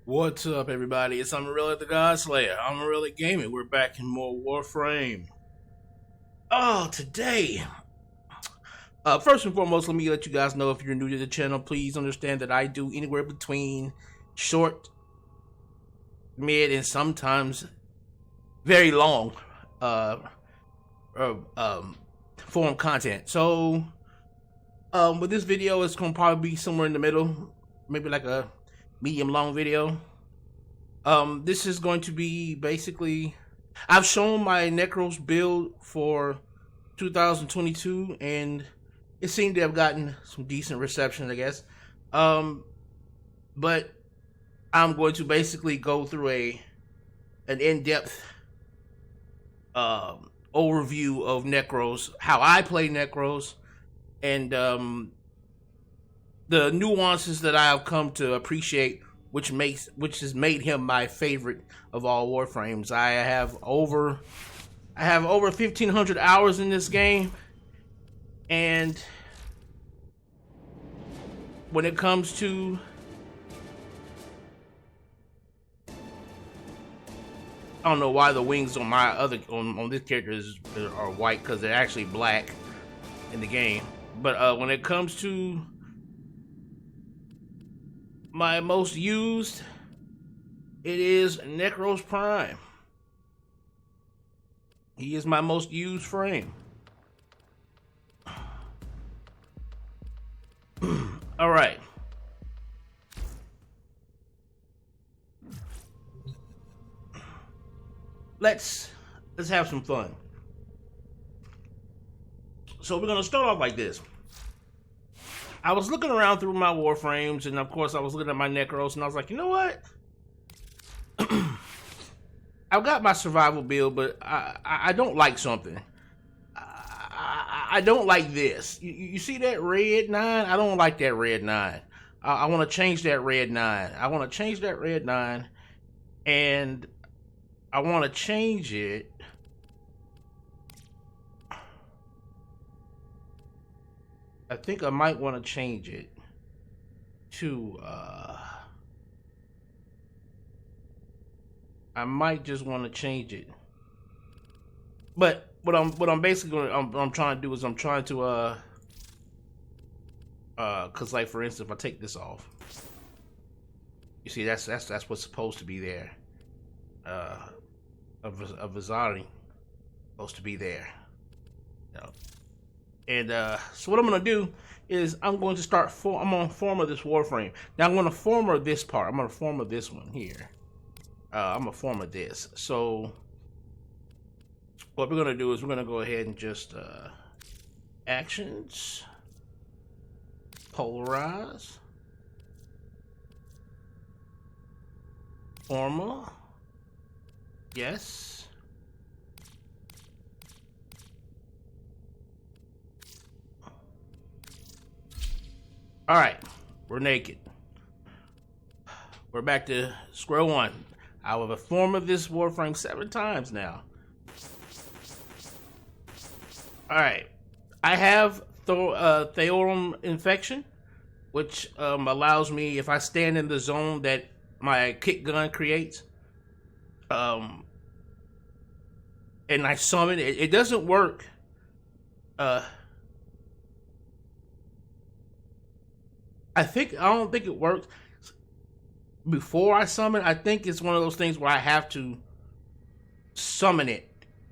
What's up, everybody? It's Amon-Rellik the Godslayer. Amon-Rellik Gaming. We're back in more Warframe. Today, first and foremost, let me let you guys know if you're new to the channel, please understand that I do anywhere between short, mid, and sometimes very long form content. So, with this video, it's going to probably be somewhere in the middle, maybe like a medium long video. This is going to be basically, I've shown my Necros build for 2022 and it seemed to have gotten some decent reception, I guess. But I'm going to basically go through an in-depth overview of Necros, how I play Necros, and the nuances that I have come to appreciate, which has made him my favorite of all Warframes. I have over 1,500 hours in this game, and when it comes to I don't know why the wings on my on this character are white, because they're actually black in the game. But when it comes to my most used, it is Necros Prime. He is my most used frame. All right. Let's have some fun. So we're gonna start off like this. I was looking around through my Warframes, and of course I was looking at my Necros, and I was like, you know what? I've got my survival build, but I don't like something. I don't like this. You see that red 9? I don't like that red 9. I want to change that red 9. I want to change that red 9, and I want to change it. I think I might want to change it to, I might just want to change it. But what I'm basically I'm trying to do is I'm trying to, cause like for instance, if I take this off, you see that's what's supposed to be there. A Vizari supposed to be there. You know. And so what I'm gonna do is I'm going to start I'm gonna former this Warframe. Now I'm gonna former this part. I'm gonna former this one here. I'm gonna former this. So what we're gonna do is we're gonna go ahead and just actions, polarize, former, yes. All right, we're naked. We're back to square one. I have formed this Warframe 7 times now. All right, I have Theorum Infection, which allows me, if I stand in the zone that my kick gun creates, and I summon it. It doesn't work. I don't think it works before I summon. I think it's one of those things where I have to summon it.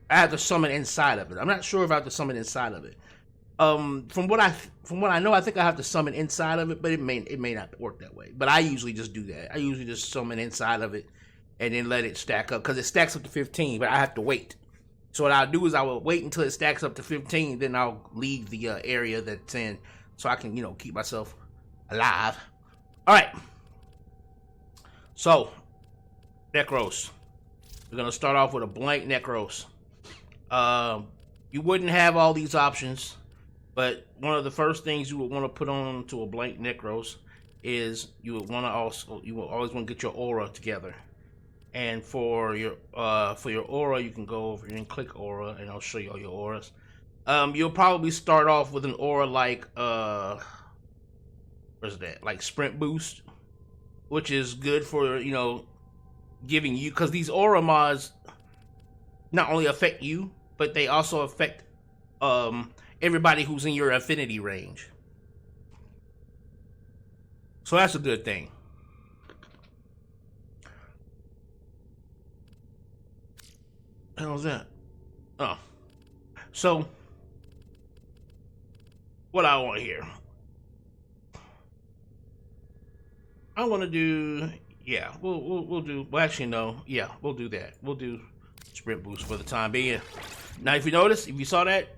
I have to summon inside of it. I'm not sure if I have to summon inside of it. From what I know, I think I have to summon inside of it, but it may not work that way. But I usually just do that. I usually just summon inside of it and then let it stack up, because it stacks up to 15, but I have to wait. So what I'll do is I will wait until it stacks up to 15, then I'll leave the area that's in, so I can, keep myself alive. All right. So, Necros. We're gonna start off with a blank Necros. You wouldn't have all these options, but one of the first things you would want to put on to a blank Necros is you will always want to get your aura together. And for your aura, you can go over and click aura, and I'll show you all your auras. You'll probably start off with an aura like where's that? Like sprint boost. which is good for, you know, giving you, because these aura mods not only affect you, but they also affect everybody who's in your affinity range. So that's a good thing. What the hell was that? Oh. So, what I want here. I want to do, yeah, we'll do, well, actually, no, yeah, we'll do that. We'll do sprint boost for the time being. Now, if you notice, if you saw that,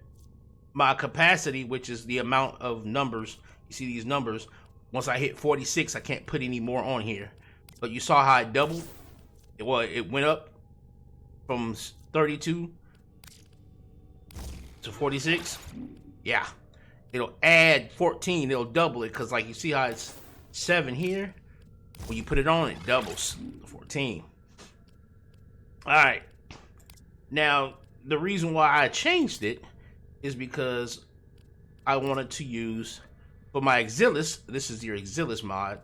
my capacity, which is the amount of numbers, you see these numbers, once I hit 46, I can't put any more on here. But you saw how it doubled? Well, it went up from 32 to 46. Yeah. It'll add 14. It'll double it, because like you see how it's 7 here? When you put it on, it doubles to 14. Alright. Now, the reason why I changed it is because I wanted to use, for my Exilis, this is your Exilis mod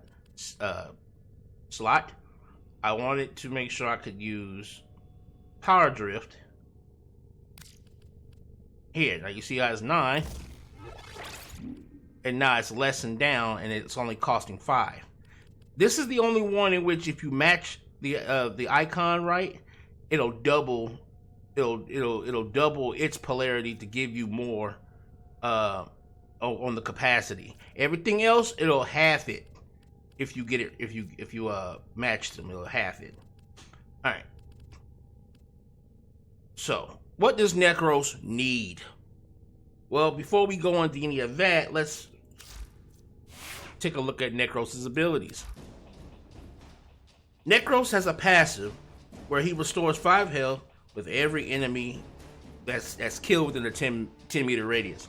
slot, I wanted to make sure I could use Power Drift. Here, now you see how it's 9, and now it's lessened down, and it's only costing 5. This is the only one in which, if you match the icon right, it'll double. It'll double its polarity to give you more on the capacity. Everything else, it'll half it. If you get it, if you match them, it'll half it. All right. So, what does Necros need? Well, before we go into any of that, let's take a look at Necros' abilities. Necros has a passive where he restores 5 health with every enemy that's killed within a 10 meter radius.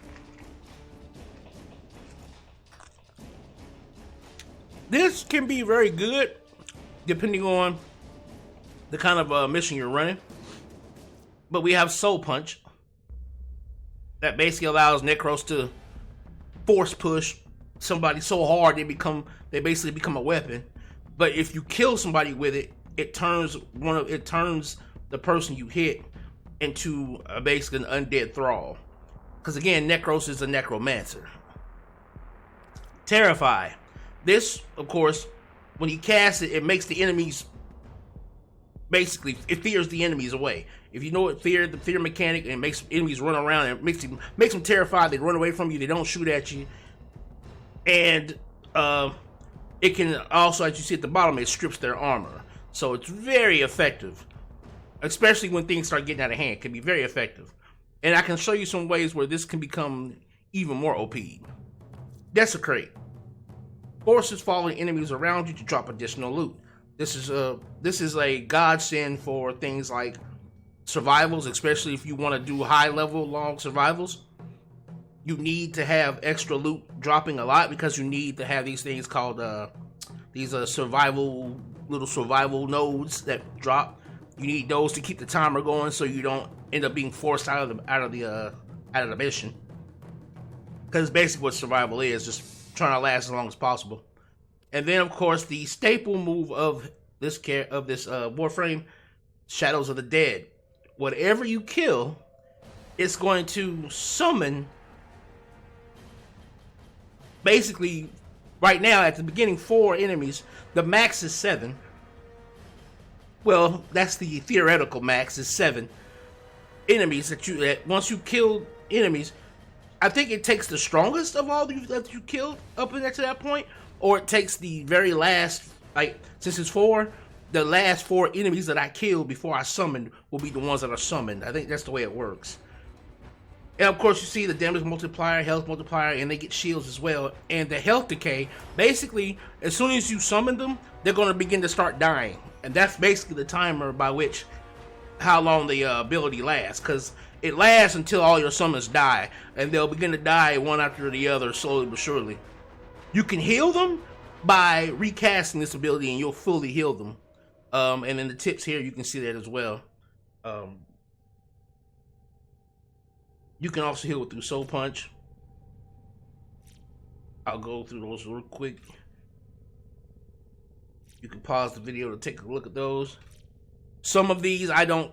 This can be very good depending on the kind of mission you're running. But we have Soul Punch that basically allows Necros to force push somebody so hard they basically become a weapon. But if you kill somebody with it, it turns the person you hit into basically an undead thrall. Because again, Necros is a necromancer. Terrify. This, of course, when you cast it, it makes the enemies, basically, it fears the enemies away. If you know what the fear mechanic, and it makes enemies run around, and it makes them terrified. They run away from you. They don't shoot at you. And it can also, as you see at the bottom, it strips their armor. So it's very effective. Especially when things start getting out of hand. It can be very effective. And I can show you some ways where this can become even more OP. Desecrate. Forces following enemies around you to drop additional loot. This is a godsend for things like survivals, especially if you want to do high level long survivals. You need to have extra loot dropping a lot, because you need to have these things called these survival nodes that drop. You need those to keep the timer going, so you don't end up being forced out of the mission. Because basically what survival is, just trying to last as long as possible. And then of course the staple move of this Warframe, Shadows of the Dead. Whatever you kill, it's going to summon. Basically, right now at the beginning, 4 enemies. The max is 7. Well, that's the theoretical max, is 7 enemies that once you kill enemies, I think it takes the strongest of all that you killed up to that point, or it takes the very last, like, since it's 4, the last 4 enemies that I killed before I summoned will be the ones that are summoned. I think that's the way it works. And of course you see the damage multiplier, health multiplier, and they get shields as well. And the health decay, basically, as soon as you summon them, they're going to begin to start dying. And that's basically the timer by which, how long the ability lasts. Because it lasts until all your summons die. And they'll begin to die one after the other, slowly but surely. You can heal them by recasting this ability, and you'll fully heal them. And in the tips here, you can see that as well. You can also heal through Soul Punch. I'll go through those real quick. You can pause the video to take a look at those. Some of these I don't.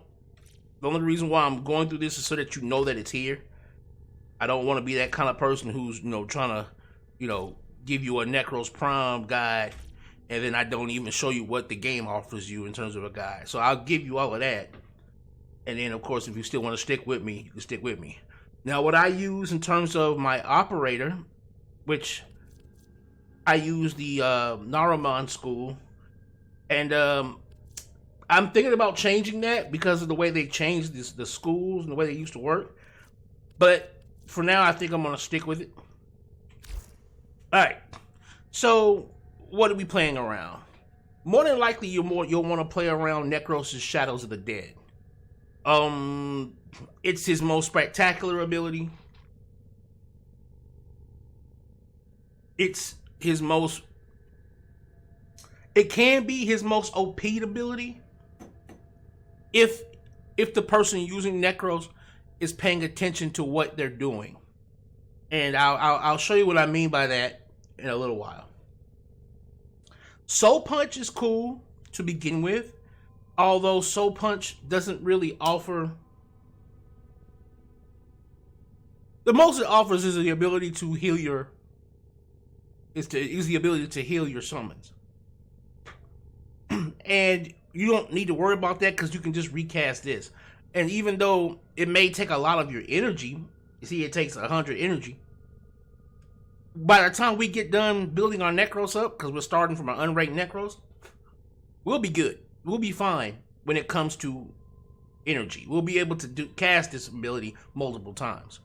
The only reason why I'm going through this is so that you know that it's here. I don't want to be that kind of person who's, trying to, give you a Necros Prime guide, and then I don't even show you what the game offers you in terms of a guide. So I'll give you all of that. And then, of course, if you still want to stick with me, you can stick with me. Now, what I use in terms of my operator, which I use the Naruman school, and I'm thinking about changing that because of the way they changed the schools and the way they used to work. But for now, I think I'm going to stick with it. All right. So, what are we playing around? More than likely, you'll want to play around Nekros' Shadows of the Dead. It's his most spectacular ability. It can be his most OP'd ability if the person using Necros is paying attention to what they're doing. And I'll show you what I mean by that in a little while. Soul Punch is cool to begin with, although Soul Punch doesn't really offer. The most it offers is the ability to heal your. Is the ability to heal your summons, and you don't need to worry about that because you can just recast this. And even though it may take a lot of your energy, you see, it takes 100 energy. By the time we get done building our Necros up, because we're starting from an unranked Necros, we'll be good. We'll be fine when it comes to energy. We'll be able to cast this ability multiple times.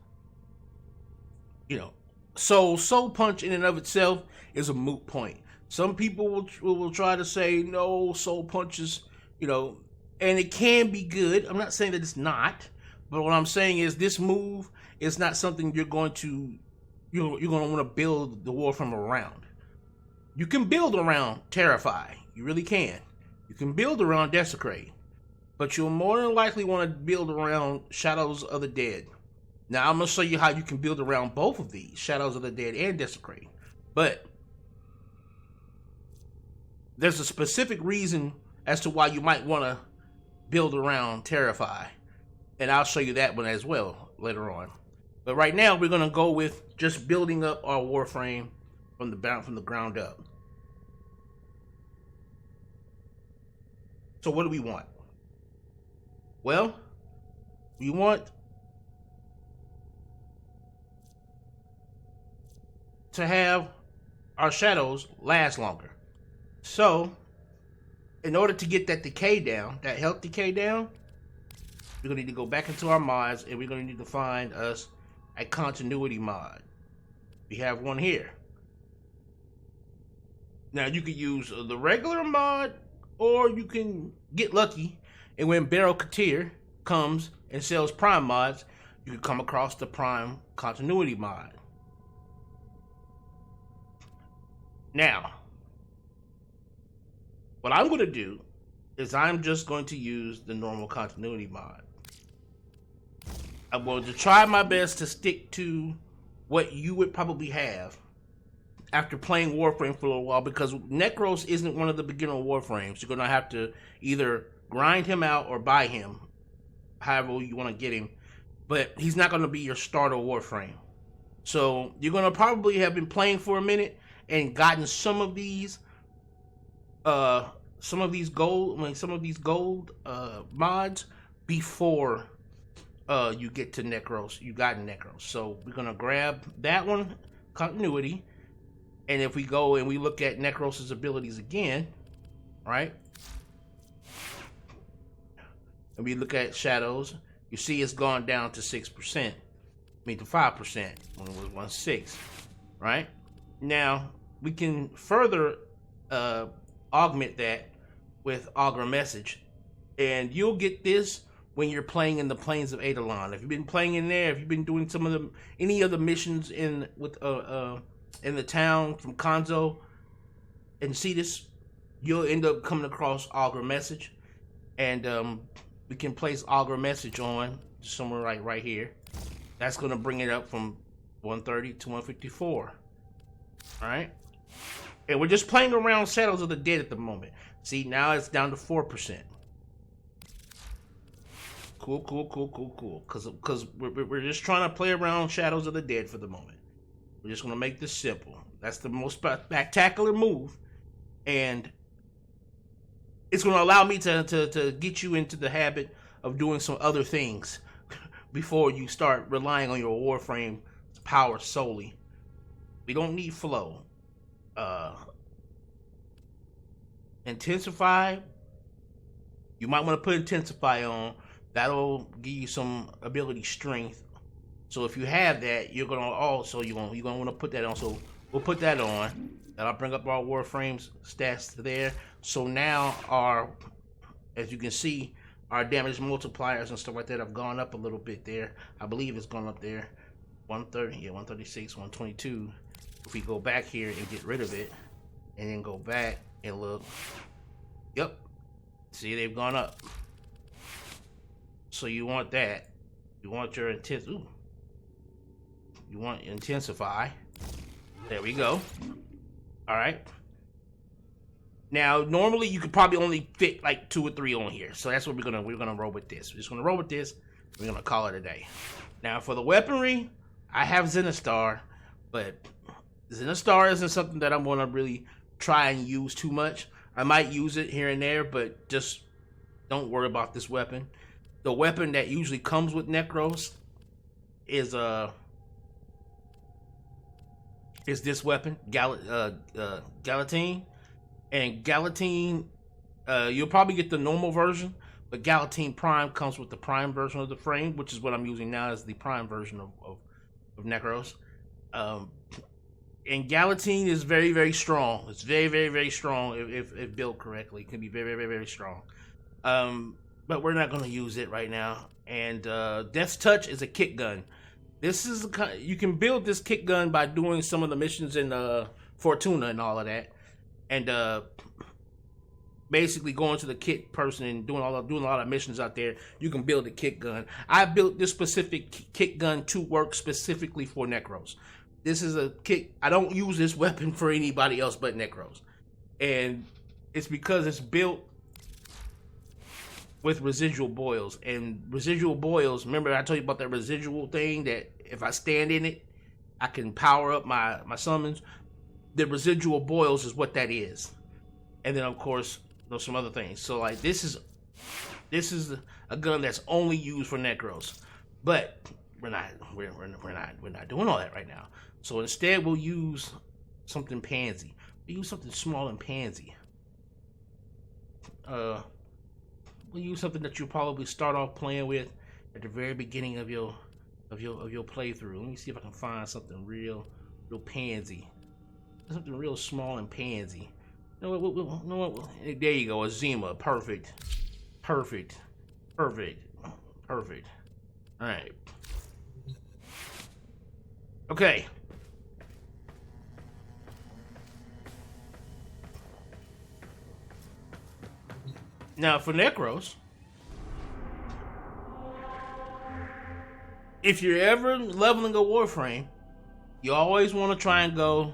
So Soul Punch in and of itself is a moot point. Some people will try to say, no, Soul Punch is, and it can be good. I'm not saying that it's not, but what I'm saying is this move is not something you're going to want to build the Warframe around. You can build around Terrify. You really can. You can build around Desecrate. But you'll more than likely want to build around Shadows of the Dead. Now, I'm going to show you how you can build around both of these, Shadows of the Dead and Desecrate. But there's a specific reason as to why you might want to build around Terrify. And I'll show you that one as well later on. But right now, we're going to go with just building up our Warframe from the ground up. So what do we want? Well, we want to have our shadows last longer. So, in order to get that decay down, that health decay down, we're going to need to go back into our mods and we're going to need to find us a continuity mod. We have one here. Now, you could use the regular mod, or you can get lucky, and when Barrel Katir comes and sells Prime mods, you can come across the Prime continuity mod. Now, what I'm going to do is I'm just going to use the normal continuity mod. I'm going to try my best to stick to what you would probably have after playing Warframe for a little while, because Nekros isn't one of the beginner Warframes. You're going to have to either grind him out or buy him, however you want to get him. But he's not going to be your starter Warframe. So you're going to probably have been playing for a minute and gotten some of these gold mods before you get to Necros. You got Necros. So we're going to grab that one, continuity. And if we go and we look at Nekros' abilities again, right? And we look at Shadows, you see it's gone down to 6%. I mean to 5% when it was 1.6, right? Now, we can further augment that with Augur Message. And you'll get this when you're playing in the Plains of Eidolon. If you've been playing in there, if you've been doing any of the missions in the town from Konzo and Cetus, you'll end up coming across Augur Message. And we can place Augur Message on somewhere right here. That's going to bring it up from 130 to 154. All right. And we're just playing around Shadows of the Dead at the moment. See, now it's down to 4%. Cool. Because we're just trying to play around Shadows of the Dead for the moment. We're just going to make this simple. That's the most spectacular move. And it's going to allow me to get you into the habit of doing some other things before you start relying on your Warframe power solely. We don't need flow. Intensify. You might want to put Intensify on. That'll give you some ability strength. So if you have that, you're gonna want to put that on. So we'll put that on. That'll bring up our Warframe's stats there. So now as you can see, our damage multipliers and stuff like that have gone up a little bit there. I believe it's gone up there. 130, 136, 122. If we go back here and get rid of it, and then go back and look, yep, see, they've gone up. So you want that. You want your you want Intensify. There we go. All right. Now, normally you could probably only fit like 2 or 3 on here. So that's what we're gonna roll with this. We're just gonna roll with this. We're gonna call it a day. Now for the weaponry, I have Zenistar, but Zenistar isn't something that I'm gonna really try and use too much. I might use it here and there, but just don't worry about this weapon. The weapon that usually comes with Necros is this weapon, Galatine. And Galatine, you'll probably get the normal version, but Galatine Prime comes with the Prime version of the frame, which is what I'm using now as the Prime version of Necros. And Galatine is very, very strong. It's very, very, very strong if built correctly. It can be very, very, very strong. But we're not going to use it right now. And Death's Touch is a kick gun. This is you can build this kick gun by doing some of the missions in Fortuna and all of that, and basically going to the kit person and doing a lot of missions out there. You can build a kick gun. I built this specific kick gun to work specifically for Necros. This is a kick. I don't use this weapon for anybody else but Necros, and it's because it's built with residual boils. And residual boils, remember I told you about that residual thing that if I stand in it, I can power up my summons. The residual boils is what that is. And then of course there's some other things. So like this is a gun that's only used for Necros. But we're not doing all that right now. So instead we'll use something pansy. We'll use something small and pansy. We'll use something that you'll probably start off playing with at the very beginning of your playthrough. Let me see if I can find something real pansy. Something real small and pansy. You know what? There you go, a Zima. Perfect. Alright. Okay. Now for Necros, if you're ever leveling a Warframe, you always want to try and go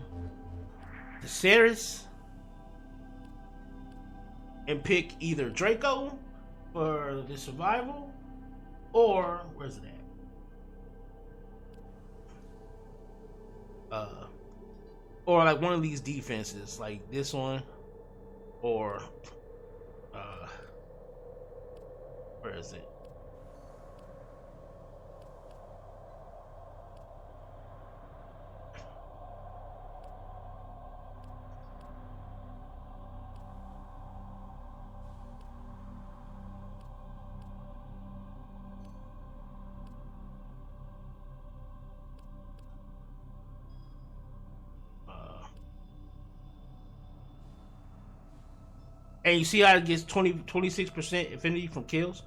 to Ceres and pick either Draco for the survival, or where's it at? Or like one of these defenses, like this one, or where is it? And you see how it gets 26% affinity from kills?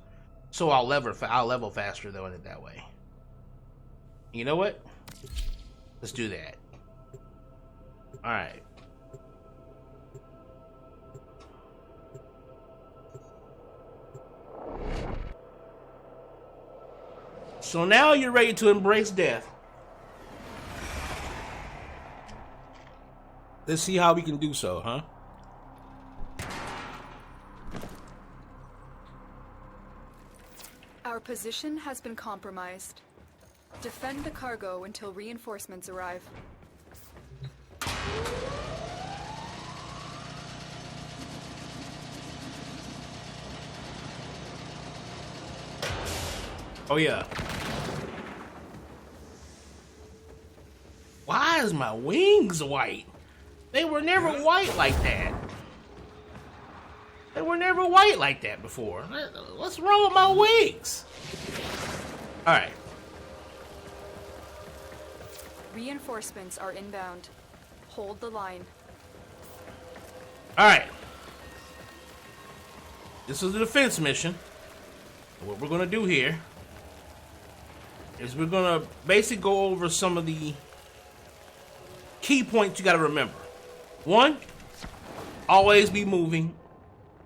So I'll level faster though in it that way. You know what? Let's do that. Alright. So now you're ready to embrace death. Let's see how we can do so, huh? Our position has been compromised. Defend the cargo until reinforcements arrive. Oh yeah. Why is my wings white? They were never white like that. They were never white like that before. What's wrong with my wings? Alright. Reinforcements are inbound. Hold the line. Alright. This is a defense mission. What we're gonna do here is we're gonna basically go over some of the key points you gotta remember. One, always be moving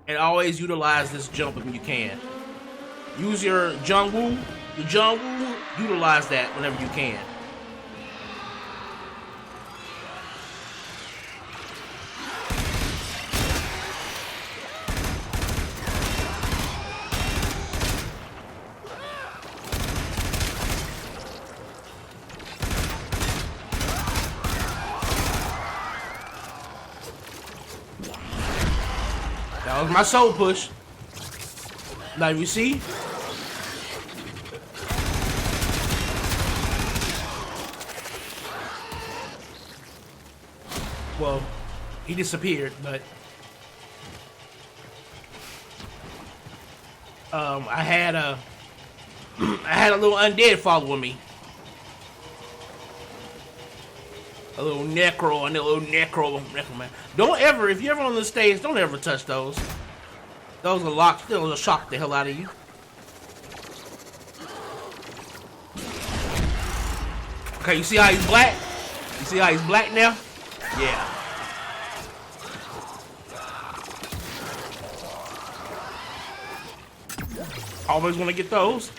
and always utilize this jump if you can. Use your Jungwoo. Your Jungwoo, utilize that whenever you can. That was my soul push. Now you see? Well, he disappeared, but I had a little undead following me. A little Necro and a little Necro man. Don't ever, if you're ever on the stage, don't ever touch those. Those will lock, they'll shock the hell out of you. Okay, you see how he's black? You see how he's black now? Yeah. Always want to get those.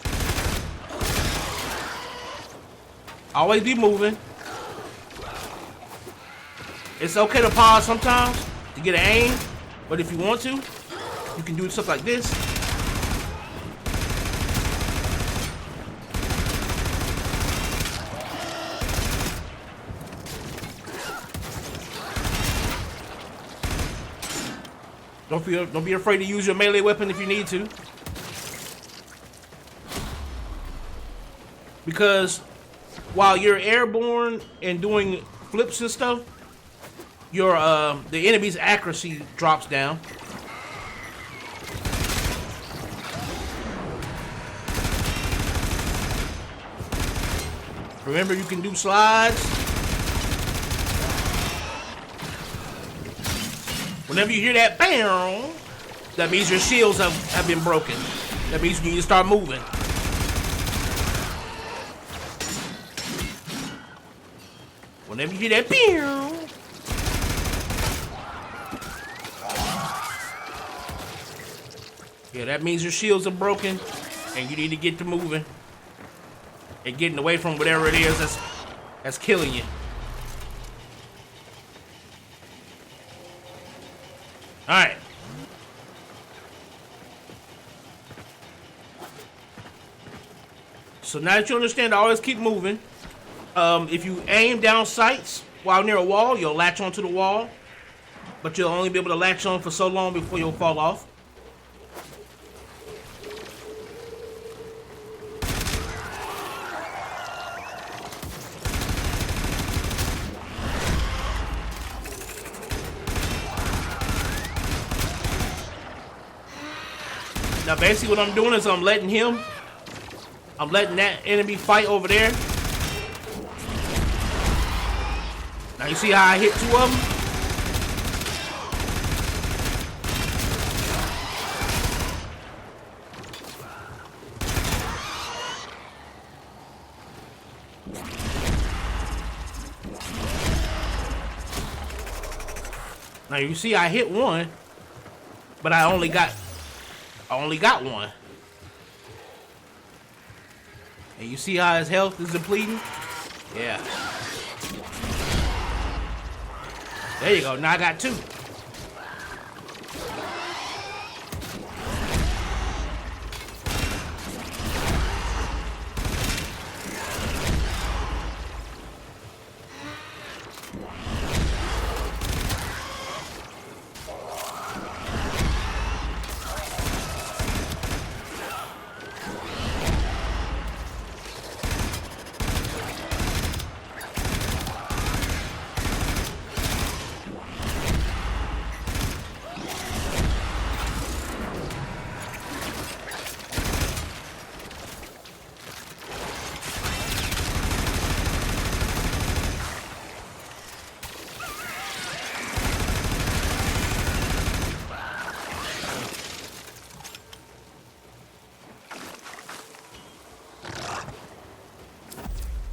Always be moving. It's okay to pause sometimes to get an aim, but if you want to, you can do stuff like this. Don't be afraid to use your melee weapon if you need to. Because while you're airborne and doing flips and stuff, your the enemy's accuracy drops down. Remember, you can do slides. Whenever you hear that bam, that means your shields have been broken. That means you need to start moving. Whenever you hear that bam, yeah, that means your shields are broken and you need to get to moving and getting away from whatever it is that's killing you. Alright. So now that you understand, always keep moving. If you aim down sights while near a wall, you'll latch onto the wall. But you'll only be able to latch on for so long before you'll fall off. Now basically what I'm doing is I'm letting that enemy fight over there. Now you see how I hit two of them? Now you see I hit one, but I only got one. And you see how his health is depleting? Yeah. There you go. Now I got 2.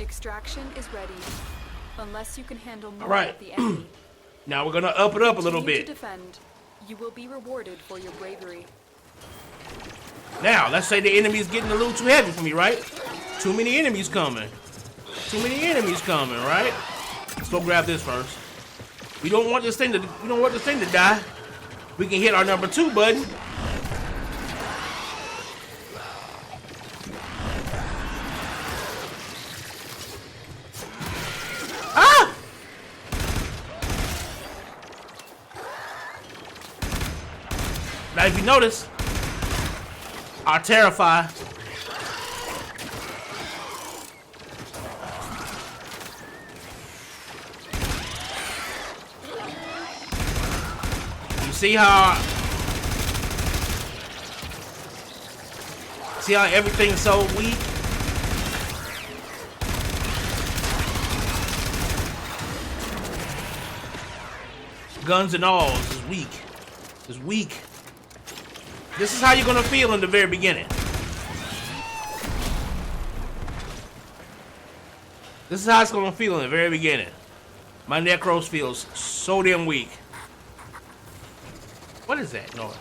Extraction is ready. Unless you can handle more Alright. of the enemy. Now we're gonna up it up a little Continue bit. to defend. You will be rewarded for your bravery. Now, let's say the enemy's getting a little too heavy for me, right? Too many enemies coming. Too many enemies coming, right? Let's go grab this first. We don't want this thing to die. We can hit our number 2 button. Ah! Now if you notice, our Terrify see how everything's so weak? Guns and all is weak. It's weak. This is how you're gonna feel in the very beginning. This is how it's gonna feel in the very beginning. My Necros feels so damn weak. What is that? No.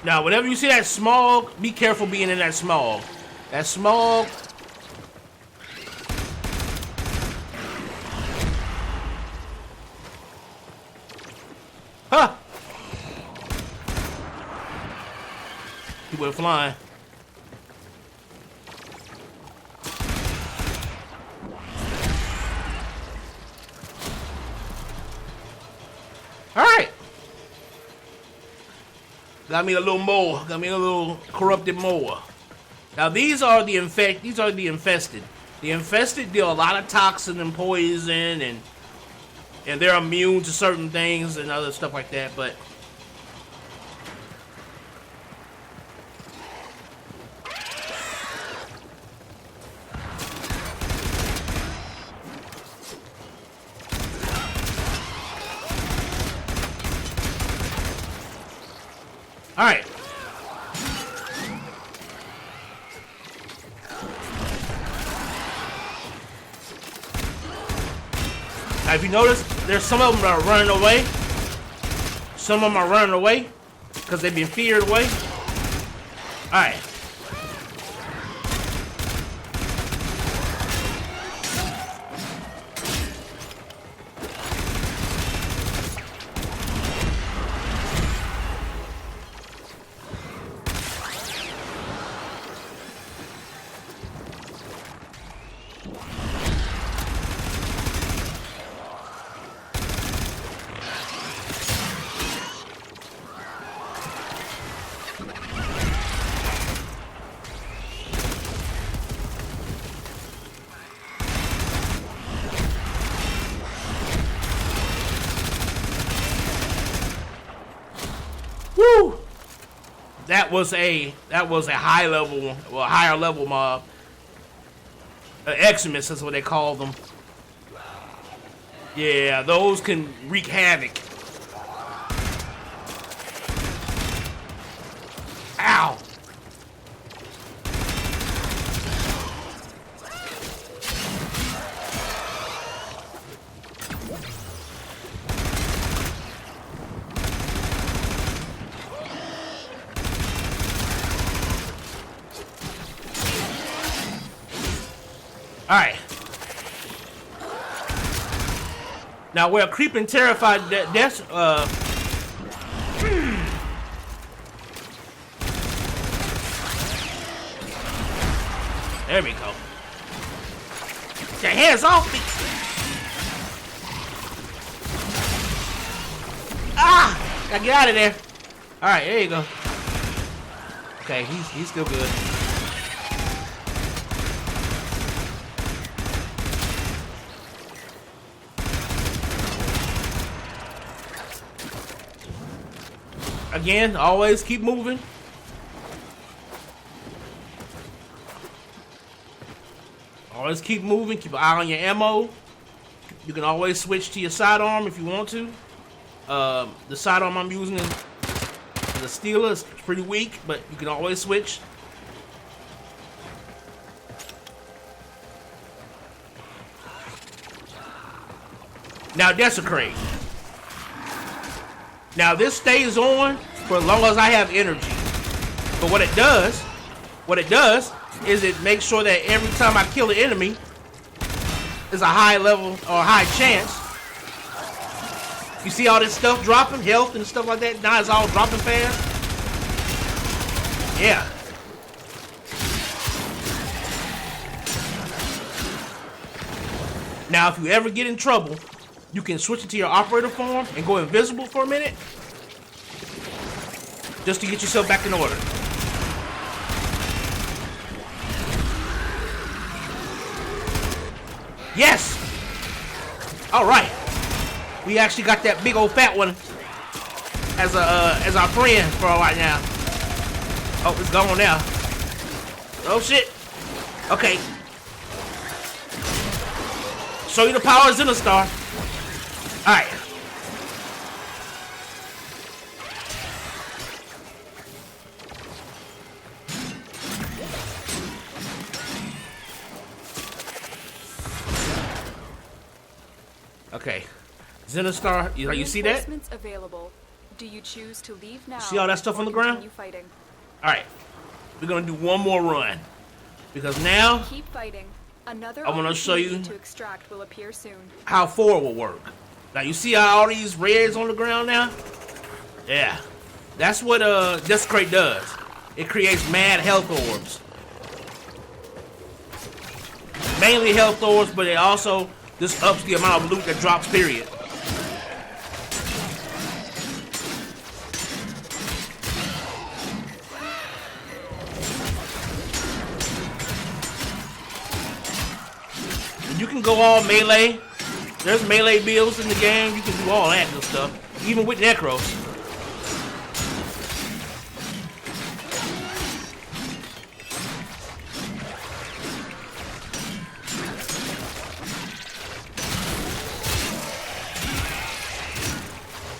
Now, whenever you see that smog, be careful being in that smog. That smog. Huh! He went flying. All right. Got me a little more. Got me a little corrupted more. Now these are the infested. The infested deal a lot of toxin and poison, and they're immune to certain things and other stuff like that. But all right. Now, if you notice, there's some of them that are running away. Some of them are running away because they've been feared away. All right. Woo! That was a high level, well, higher level mob. Xmas is what they call them. Yeah, those can wreak havoc. Ow! Alright. Now where creeping terrified death there we go. Get your hands off me! Ah! Gotta get out of there. Alright, there you go. Okay, he's still good. Again, always keep moving. Always keep moving. Keep an eye on your ammo. You can always switch to your sidearm if you want to. The sidearm I'm using is the Steeler. It's pretty weak, but you can always switch. Now, Desecrate. Now this stays on for as long as I have energy. But what it does is it makes sure that every time I kill an enemy, there's a high level or high chance. You see all this stuff dropping, health and stuff like that? Now it's all dropping fast. Yeah. Now if you ever get in trouble, you can switch it to your operator form and go invisible for a minute. Just to get yourself back in order. Yes! Alright. We actually got that big old fat one as our friend for a while now. Oh, it's gone now. Oh shit. Okay. Show you the power of Zenostar. Alright. Okay. Zenostar, you see that? Available. Do you choose to leave now? See all that stuff on the ground? Alright. We're gonna do one more run. Because now keep fighting. Another I wanna show you to extract will appear soon. How 4 will work. Now you see how all these reds on the ground now? Yeah. That's what Desecrate does. It creates mad health orbs. Mainly health orbs, but it also just ups the amount of loot that drops, period. You can go all melee. There's melee builds in the game. You can do all that good stuff. Even with Necros.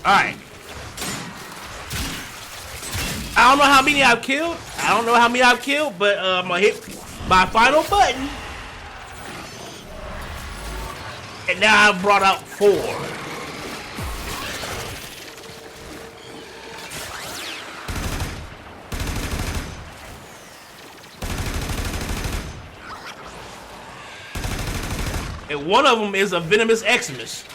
Alright. I don't know how many I've killed. But I'm gonna hit my final button. And now I've brought out 4. And one of them is a venomous Xmas.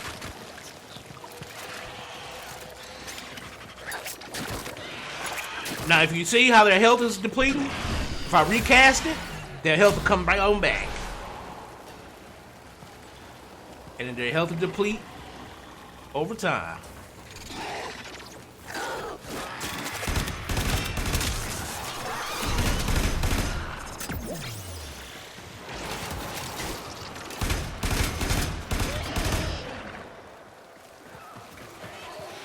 Now, if you see how their health is depleting, if I recast it, their health will come right on back. And then their health will deplete over time.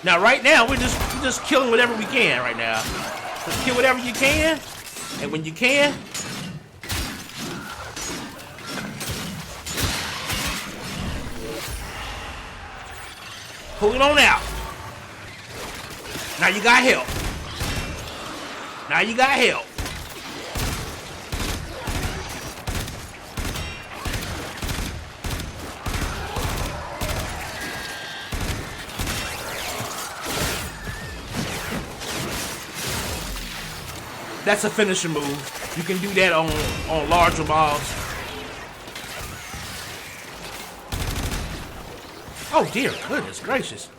Now, right now, we're just killing whatever we can right now. Just kill whatever you can, and when you can, Pull it on out. Now you got help. Now you got help. That's a finisher move. You can do that on larger mobs. Oh dear goodness gracious.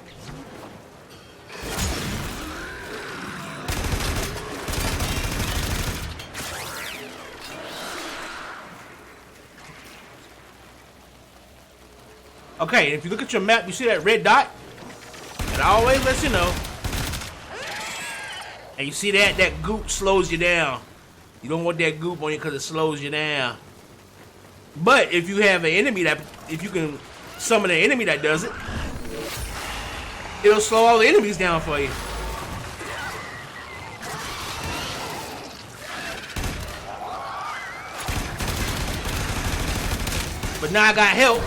Okay, if you look at your map, you see that red dot? It always lets you know. And you see that goop slows you down. You don't want that goop on you because it slows you down. But if you have an enemy if you can summon an enemy that does it, it'll slow all the enemies down for you. But now I got help.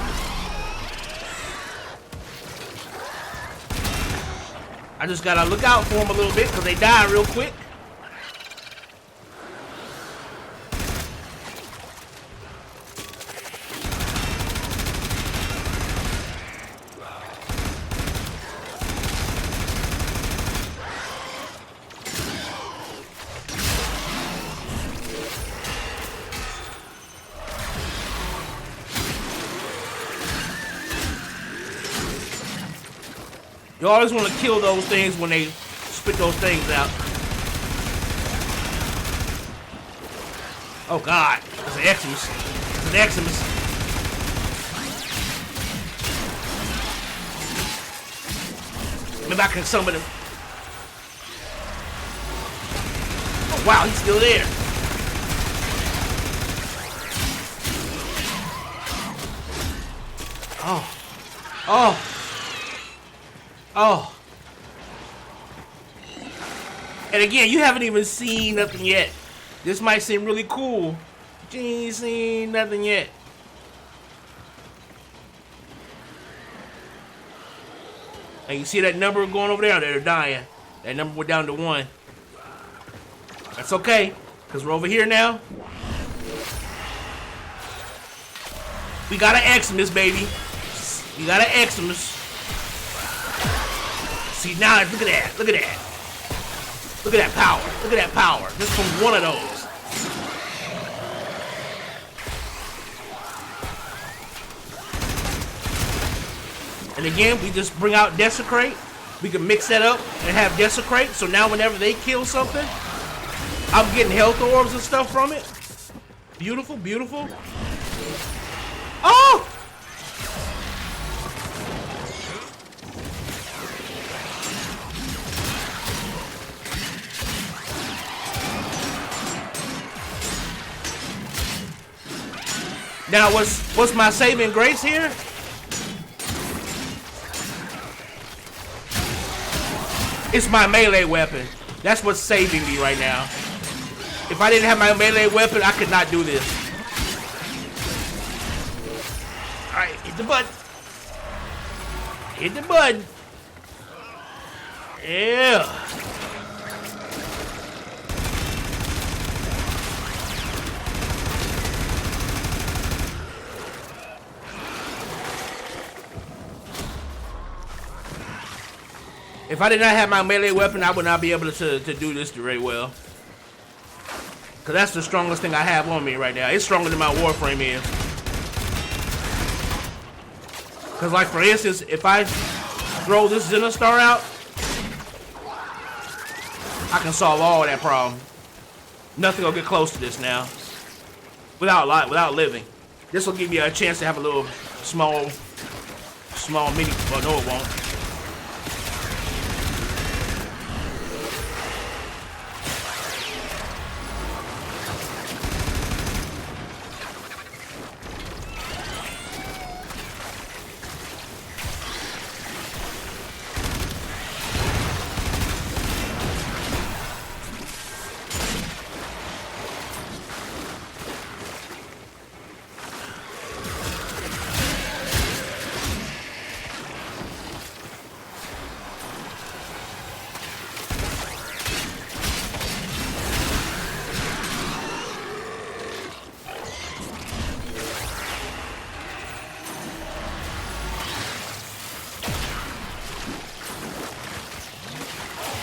I just gotta look out for them a little bit because they die real quick. You always want to kill those things when they spit those things out. Oh God, it's an Eximus. It's an Eximus. Maybe I can summon him. Oh wow, he's still there. Oh. Oh. Oh. And again, you haven't even seen nothing yet. This might seem really cool, but you ain't seen nothing yet. And you see that number going over there? They're dying. That number went down to 1. That's okay, because we're over here now. We got an Eximus, baby. We got an Eximus. See, now, look at that. Look at that. Look at that power. Look at that power. Just from one of those. And again, we just bring out Desecrate. We can mix that up and have Desecrate. So now whenever they kill something, I'm getting health orbs and stuff from it. Beautiful, beautiful. Oh! Now, what's my saving grace here? It's my melee weapon. That's what's saving me right now. If I didn't have my melee weapon, I could not do this. Alright, hit the button. Hit the button. Yeah. If I did not have my melee weapon, I would not be able to do this very well. Because that's the strongest thing I have on me right now. It's stronger than my Warframe is. Because, like, for instance, if I throw this Zenostar out, I can solve all of that problem. Nothing will get close to this now. Without living. This will give you a chance to have a little small mini. Well, no, it won't.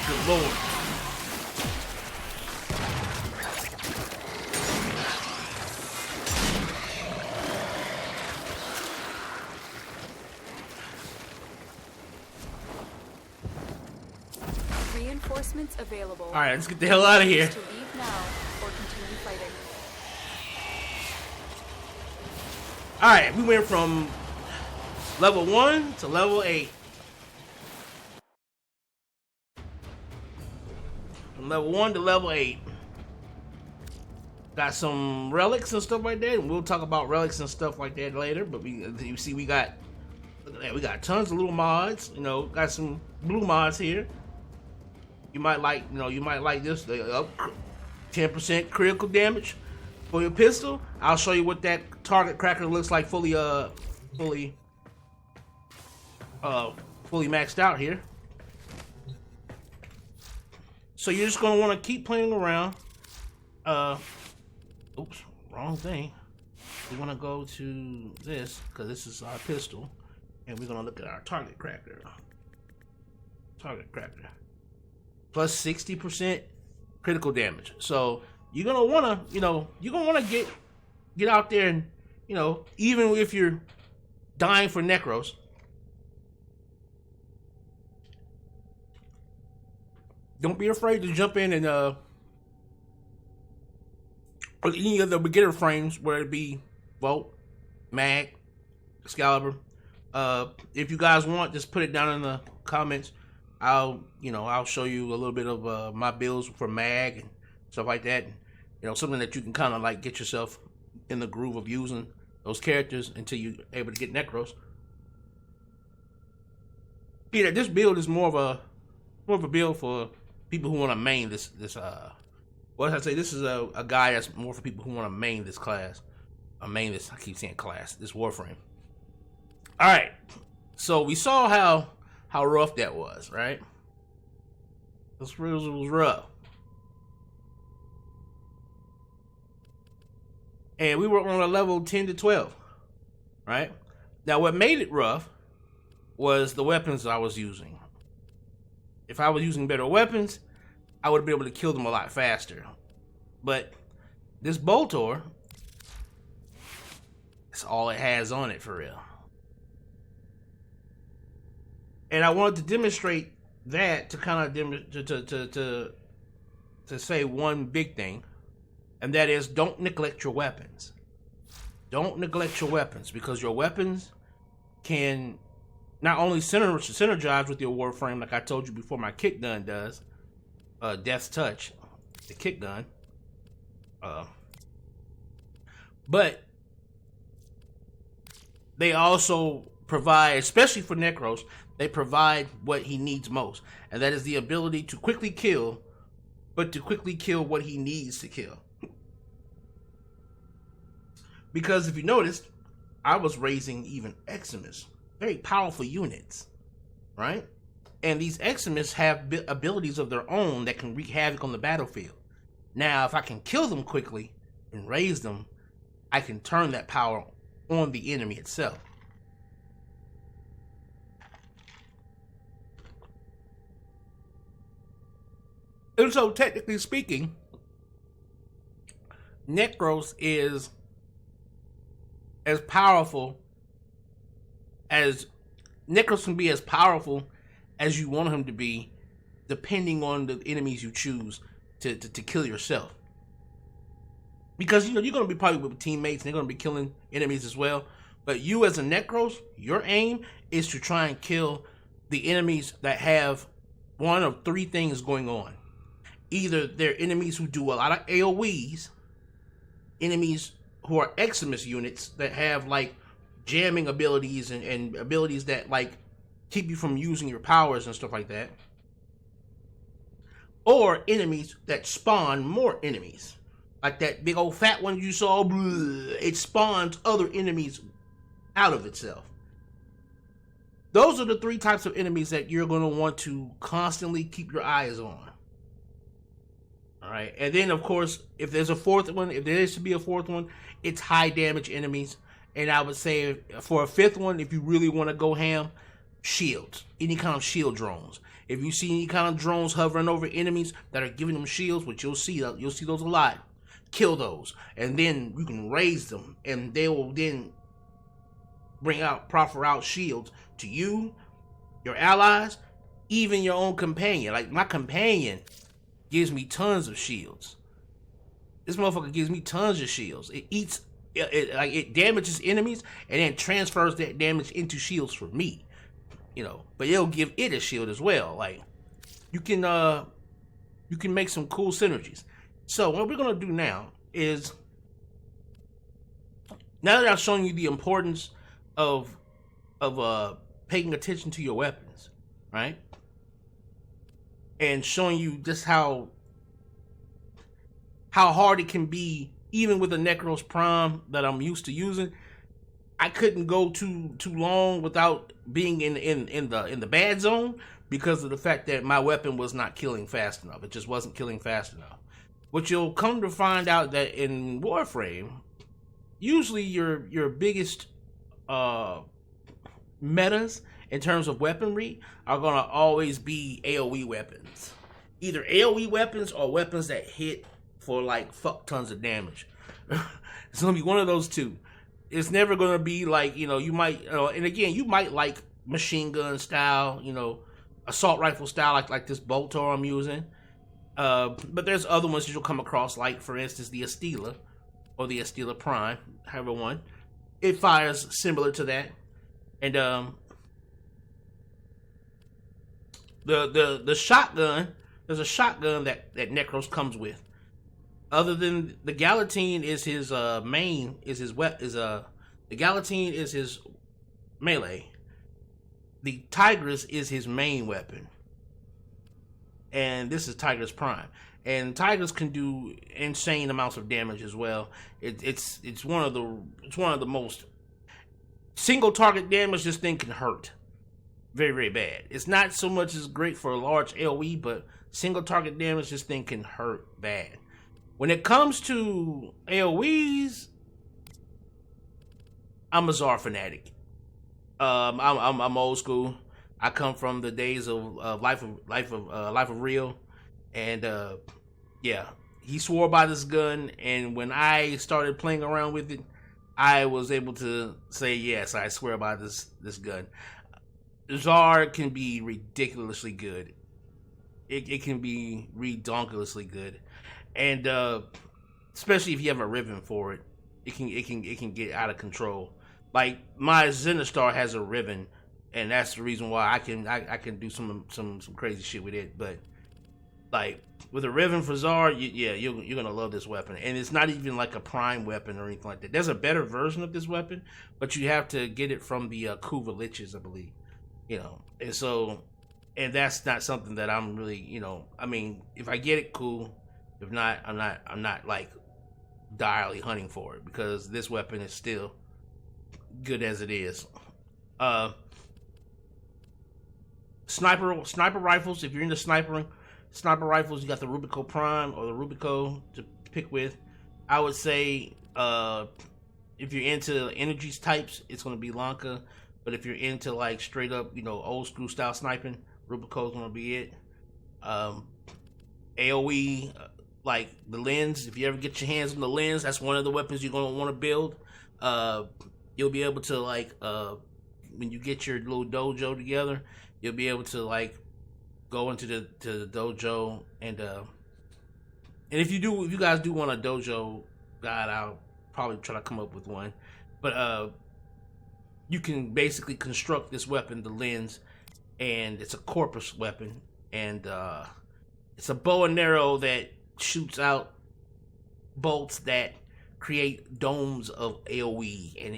Good lord. Reinforcements available. All right, let's get the hell out of here. To leave now or continue fighting. All right, we went from level 1 to level 8. From level 1 to level 8. Got some relics and stuff like that, and we'll talk about relics and stuff like that later. But you see, we got, look at that, we got tons of little mods. You know, got some blue mods here. You might like, you might like this. They up 10% critical damage for your pistol. I'll show you what that target cracker looks like fully maxed out here. So you're just gonna want to keep playing around. Oops, wrong thing. We want to go to this because this is our pistol, and we're gonna look at our target cracker. Target cracker. Plus 60% critical damage. So you're gonna wanna, you're gonna wanna get out there and, even if you're dying for Necros, don't be afraid to jump in and or any of the beginner frames, whether it be Volt, Mag, Excalibur. If you guys want, just put it down in the comments. I'll show you a little bit of my builds for Mag and stuff like that. Something that you can kind of like get yourself in the groove of using those characters until you're able to get Necros. Yeah, this build is more of a build for people who want to main this. What did I say? This is a guy that's more for people who want to main this class. I keep saying class. This Warframe. All right. So we saw how rough that was, right? This was rough. And we were on a level 10 to 12, right? Now, what made it rough was the weapons I was using. If I was using better weapons, I would be able to kill them a lot faster. But this Boltor, it's all it has on it for real. And I wanted to demonstrate that to kind of to say one big thing, and that is don't neglect your weapons. Don't neglect your weapons, because your weapons can not only synergize with your Warframe, like I told you before, my kick gun does. Death's Touch, the kick gun. But they also provide, especially for Necros, they provide what he needs most, and that is the ability to quickly kill, but to quickly kill what he needs to kill. Because if you noticed, I was raising even Eximus, very powerful units, right? And these Eximus have abilities of their own that can wreak havoc on the battlefield. Now, if I can kill them quickly and raise them, I can turn that power on the enemy itself. And so, technically speaking, Necros is as powerful as... Necros can be as powerful as you want him to be, depending on the enemies you choose to kill yourself. Because, you're going to be probably with teammates, and they're going to be killing enemies as well. But you as a Necros, your aim is to try and kill the enemies that have one of three things going on. Either they're enemies who do a lot of AoEs, enemies who are Eximus units that have like jamming abilities and abilities that like keep you from using your powers and stuff like that, or enemies that spawn more enemies. Like that big old fat one you saw, it spawns other enemies out of itself. Those are the three types of enemies that you're going to want to constantly keep your eyes on. All right, and then of course, if there's a fourth one, if there is to be a fourth one, it's high damage enemies. And I would say for a fifth one, if you really want to go ham, shields, any kind of shield drones. If you see any kind of drones hovering over enemies that are giving them shields, which you'll see those a lot, kill those, and then you can raise them, and they will then proffer out shields to you, your allies, even your own companion. Like my companion gives me tons of shields. This motherfucker gives me tons of shields. It damages enemies and then transfers that damage into shields for me. But it'll give it a shield as well. Like you can make some cool synergies. So what we're gonna do now is, now that I've shown you the importance of paying attention to your weapons, right? And showing you just how hard it can be, even with the Necros Prime that I'm used to using. I couldn't go too long without being in the bad zone because of the fact that my weapon was not killing fast enough. It just wasn't killing fast enough. What you'll come to find out that in Warframe, usually your biggest metas in terms of weaponry are gonna always be AoE weapons. Either AoE weapons or weapons that hit for like fuck tons of damage. It's gonna be one of those two. It's never gonna be like, you might, and again, you might like machine gun style, assault rifle style, like this Boltor I'm using. But there's other ones that you'll come across, like for instance the Estila or the Estila Prime, however one. It fires similar to that, and the shotgun. There's a shotgun that Necros comes with. Other than the Galatine is his main, the Galatine is his melee. The Tigress is his main weapon. And this is Tigress Prime. And Tigress can do insane amounts of damage as well. It's one of the most single target damage. This thing can hurt very, very bad. It's not so much as great for a large AoE, but single target damage, this thing can hurt bad. When it comes to AoEs, I'm a Czar fanatic. I'm old school. I come from the days of Life of Real, and yeah, he swore by this gun. And when I started playing around with it, I was able to say yes, I swear by this gun. Czar can be ridiculously good. It can be redonkulously good. And especially if you have a ribbon for it, it can get out of control. Like my Zenistar has a ribbon, and that's the reason why I can do some crazy shit with it. But like with a ribbon for Czar, you're gonna love this weapon. And it's not even like a prime weapon or anything like that. There's a better version of this weapon, but you have to get it from the Kuva Liches, I believe. And so, and that's not something that I'm really, I mean, if I get it, cool. If not, I'm not like direly hunting for it, because this weapon is still good as it is. Sniper rifles. If you're into sniper rifles, you got the Rubico Prime or the Rubico to pick with. I would say if you're into energies types, it's going to be Lanka. But if you're into like straight up, old school style sniping, Rubico's going to be it. AoE. Like the lens, if you ever get your hands on the lens, that's one of the weapons you're gonna want to build. You'll be able to when you get your little dojo together, you'll be able to go into the dojo and if you guys do want a dojo guide, I'll probably try to come up with one. But you can basically construct this weapon, the lens, and it's a corpus weapon, and it's a bow and arrow that shoots out bolts that create domes of AoE, and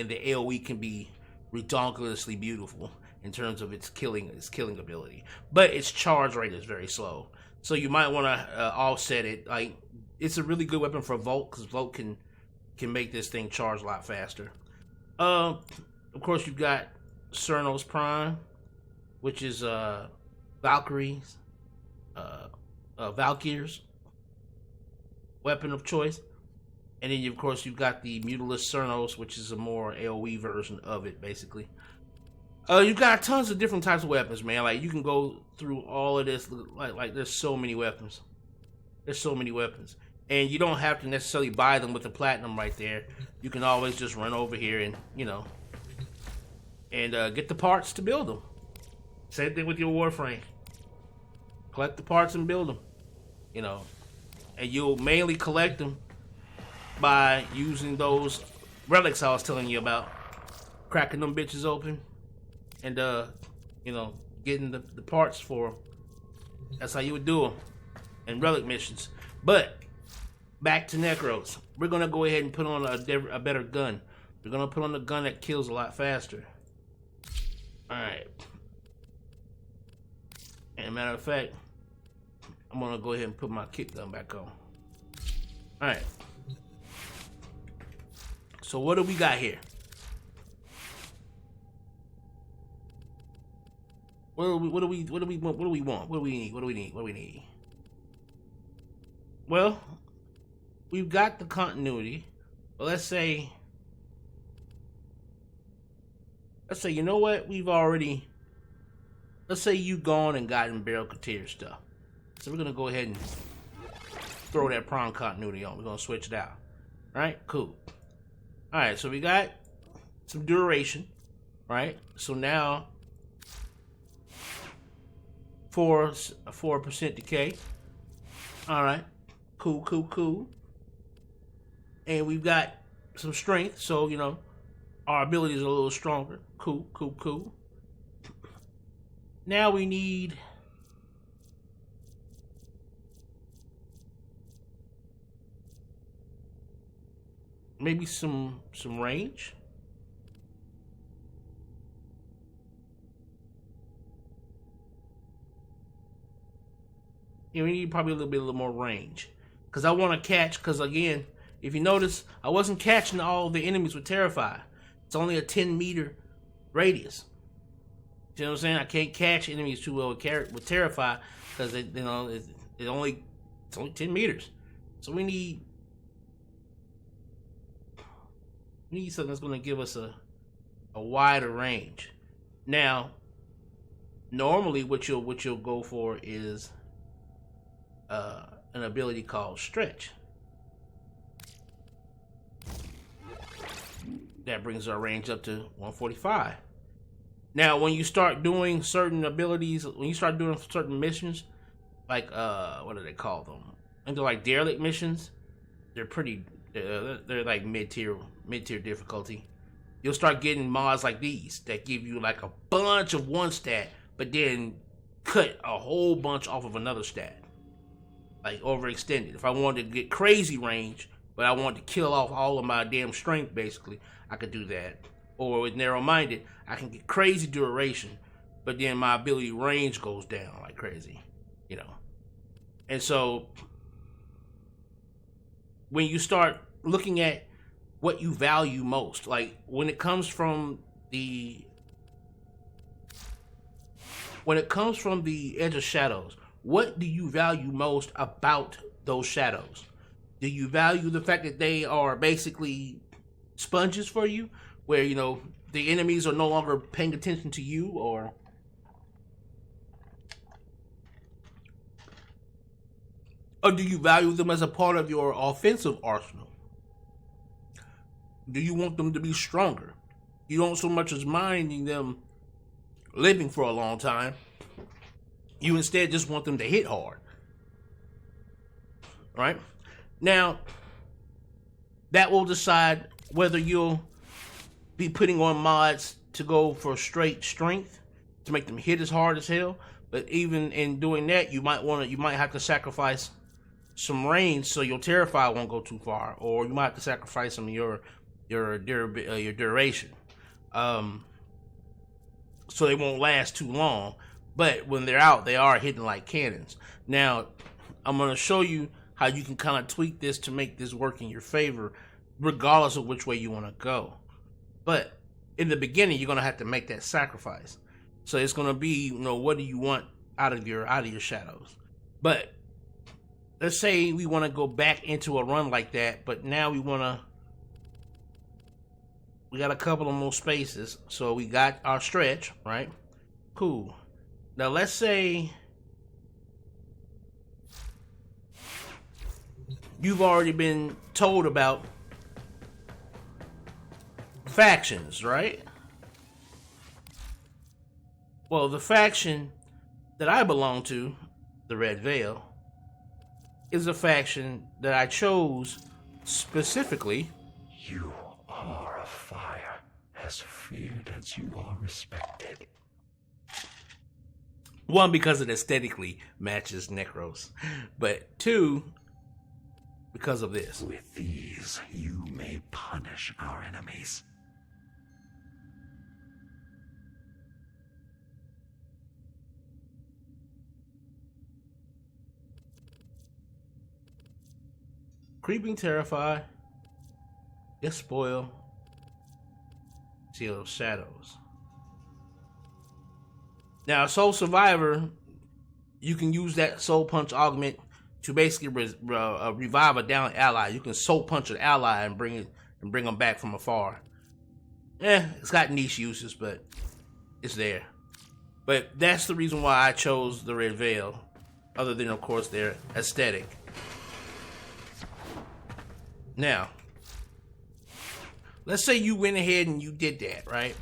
the AoE can be redonkulously beautiful in terms of its killing ability, but its charge rate is very slow, so you might want to offset it. Like, it's a really good weapon for Volt, because Volt can make this thing charge a lot faster. Of course, you've got Cernos Prime, which is Valkyrie's Valkyr's weapon of choice. And then, of course, you've got the Mutalist Cernos, which is a more AoE version of it, basically. You got tons of different types of weapons, man. Like you can go through all of this. Like there's so many weapons. There's so many weapons, and you don't have to necessarily buy them with the platinum right there. You can always just run over here and get the parts to build them. Same thing with your Warframe. Collect the parts and build them. And you'll mainly collect them by using those relics I was telling you about, cracking them bitches open, and getting the parts for them. That's how you would do them in relic missions. But back to Necros, we're gonna go ahead and put on a better gun. We're gonna put on a gun that kills a lot faster. All right. And matter of fact, I'm gonna go ahead and put my kick gun back on. All right. So what do we got here? What do we want? What do we need? Well, we've got the continuity. But let's say you know what? Let's say you've gone and gotten Barrel Katir stuff. So we're gonna go ahead and throw that prime continuity on. We're gonna switch it out. Right? Cool. Alright, so we got some duration. Right? So now 4% decay. Alright. Cool. And we've got some strength, so our abilities are a little stronger. Cool. Now we need maybe some range. We need probably a little more range. Because I want to catch, because again, if you notice, I wasn't catching all the enemies with Terrify. It's only a 10-meter radius. You know what I'm saying? I can't catch enemies too well with Terrify because it's only 10 meters. So we need something that's going to give us a wider range. Now, normally what you'll go for is an ability called Stretch. That brings our range up to 145. Now, when you start doing certain abilities, when you start doing certain missions, like what do they call them? And they're like derelict missions. They're pretty. They're like mid-tier difficulty. You'll start getting mods like these that give you like a bunch of one stat, but then cut a whole bunch off of another stat, like overextended. If I wanted to get crazy range, but I wanted to kill off all of my damn strength, basically, I could do that. Or with narrow-minded, I can get crazy duration, but then my ability range goes down like crazy, And so, when you start looking at what you value most, like when it comes from the Edge of Shadows, what do you value most about those shadows? Do you value the fact that they are basically sponges for you, where the enemies are no longer paying attention to you, or do you value them as a part of your offensive arsenal? Do you want them to be stronger? You don't so much as minding them living for a long time. You instead just want them to hit hard. Right? Now, that will decide whether you'll be putting on mods to go for straight strength to make them hit as hard as hell. But even in doing that, you might have to sacrifice some range so your Terrify won't go too far, or you might have to sacrifice some of your duration, so they won't last too long. But when they're out, they are hitting like cannons. Now, I'm going to show you how you can kind of tweak this to make this work in your favor, regardless of which way you want to go. But in the beginning, you're going to have to make that sacrifice. So it's going to be, what do you want out of your shadows? But let's say we want to go back into a run like that, but now we want We got a couple of more spaces, so we got our stretch, right? Cool. Now let's say you've already been told about factions, right? Well, the faction that I belong to, the Red Veil, is a faction that I chose specifically. You are a fire, as feared as you are respected. One, because it aesthetically matches Necros, but two, because of this. With these, you may punish our enemies. Creeping Terrify, Get Spoil, Seal of Shadows. Now, Soul Survivor, you can use that Soul Punch augment to basically revive a down ally. You can Soul Punch an ally and bring them back from afar. It's got niche uses, but it's there. But that's the reason why I chose the Red Veil, other than, of course, their aesthetic. Now, let's say you went ahead and you did that, right?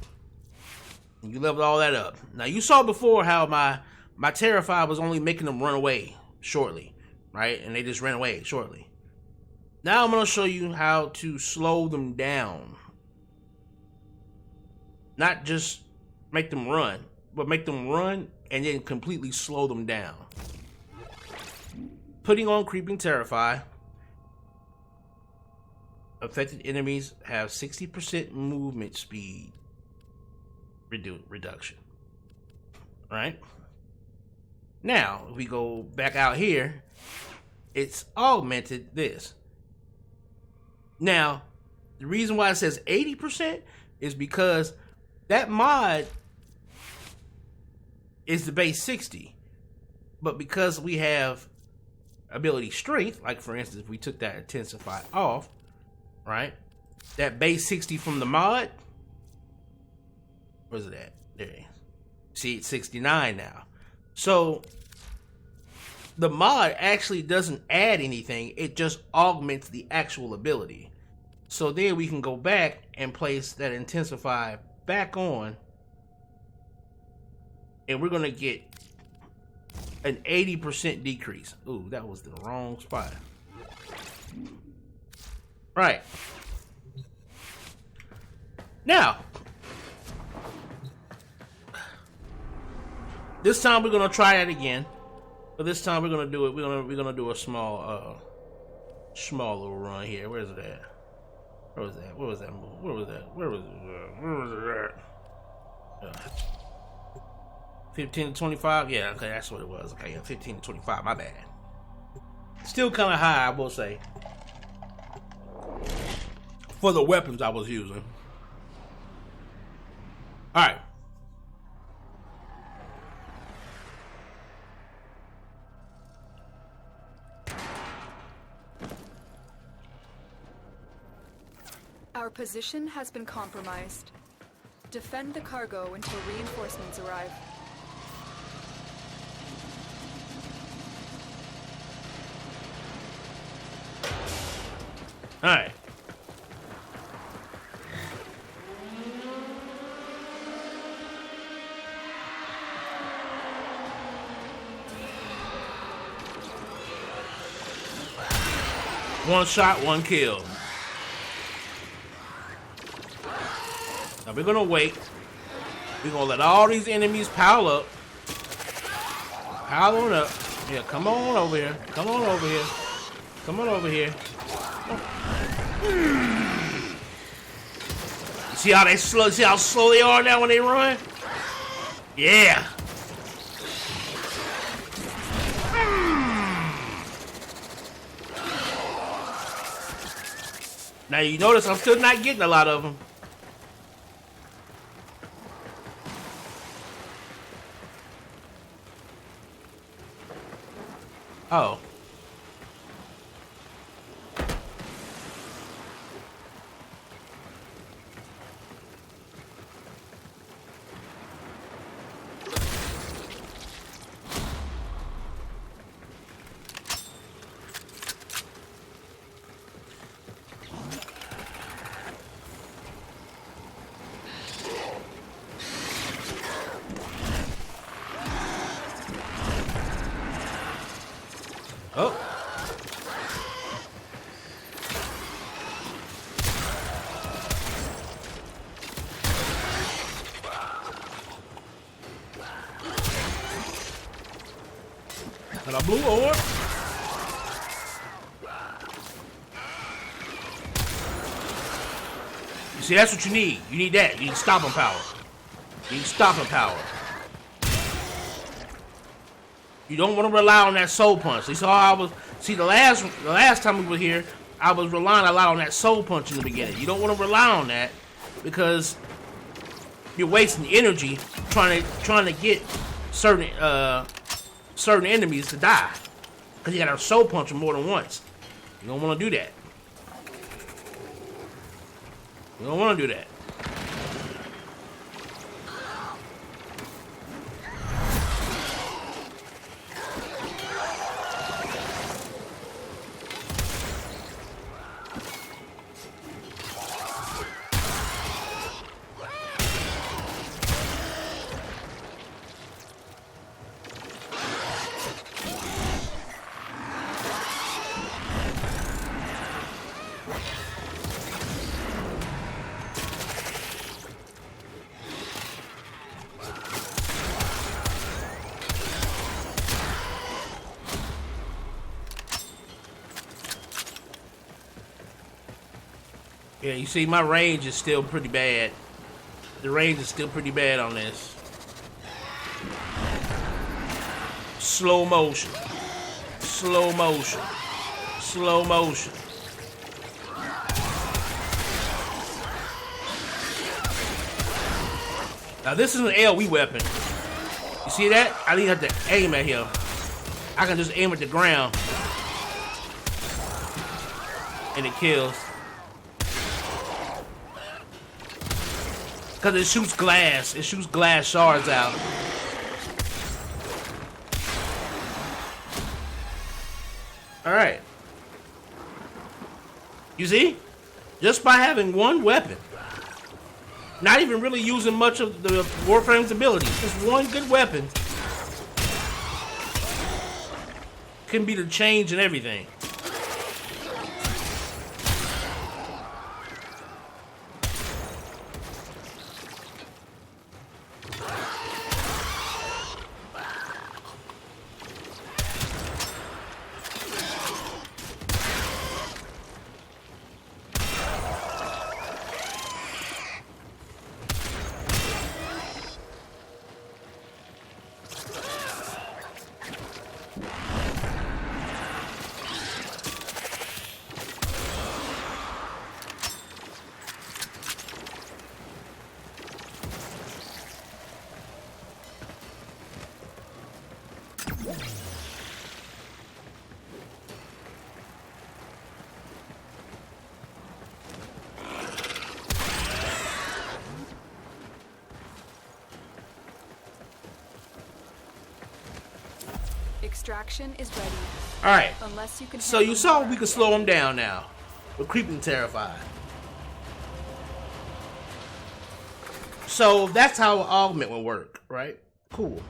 And you leveled all that up. Now, you saw before how my Terrify was only making them run away shortly, right? And they just ran away shortly. Now I'm going to show you how to slow them down. Not just make them run, but make them run and then completely slow them down. Putting on Creeping Terrify. Affected enemies have 60% movement speed reduction. Right? Now, if we go back out here, it's augmented this. Now, the reason why it says 80% is because that mod is the base 60. But because we have ability strength, like for instance, if we took that intensify off, right? That base 60 from the mod, where's it at? There it is. See, it's 69 now. So the mod actually doesn't add anything. It just augments the actual ability. So then we can go back and place that intensify back on, and we're going to get an 80% decrease. Ooh, that was the wrong spot. Right. Now, this time we're gonna try that again, but this time we're gonna do it. We're gonna do a small little run here. Where's it at? Where was that? Where was that move? Where was that? Where was it? Where was it at? 15 to 25. Yeah, okay, that's what it was. Okay, yeah, 15 to 25. My bad. Still kind of high, I will say, for the weapons I was using. Alright. Our position has been compromised. Defend the cargo until reinforcements arrive. Alright. One shot, one kill. Now we're gonna wait. We're gonna let all these enemies pile up. Pile on up. Yeah, come on over here. Come on over here. Come on over here. See how they slow? See how slow they are now when they run? Yeah. Now you notice I'm still not getting a lot of them. Oh. Oh. And a blue orb. You see, that's what you need. You need that. You need stopping power. You need stopping power. You don't want to rely on that soul punch. See, so I was the last time we were here, I was relying a lot on that soul punch in the beginning. You don't want to rely on that because you're wasting energy trying to get certain enemies to die because you got to soul punch them more than once. You don't want to do that. You don't want to do that. Yeah, you see, my range is still pretty bad. The range is still pretty bad on this. Slow motion. Slow motion. Slow motion. Now, this is an AoE weapon. You see that? I didn't have to aim at him. I can just aim at the ground. And it kills. Because it shoots glass. It shoots glass shards out. Alright. You see? Just by having one weapon. Not even really using much of the Warframe's abilities. Just one good weapon can be the change in everything. Extraction is ready. Alright. Unless you can. So you saw we could slow him down now. We're creeping terrified. So that's how augment will work, right? Cool.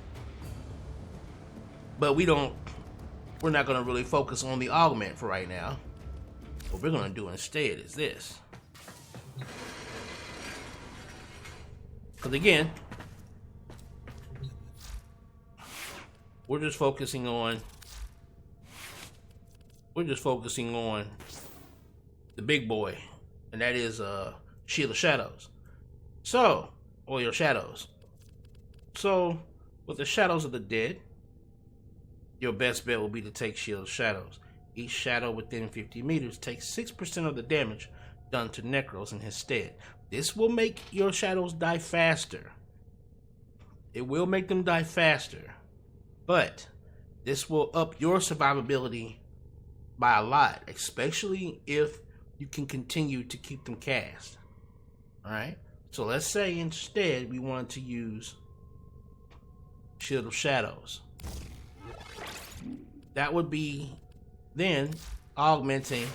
But we're not gonna really focus on the augment for right now. What we're gonna do instead is this. Because again, we're just focusing on the big boy, and that is Shield of Shadows. So, or your shadows. So, with the Shadows of the Dead, your best bet will be to take Shield of Shadows. Each shadow within 50 meters takes 6% of the damage done to Necros in his stead. This will make your shadows die faster. It will make them die faster. But this will up your survivability by a lot, especially if you can continue to keep them cast. Alright? So let's say instead we want to use Shield of Shadows. That would be then augmenting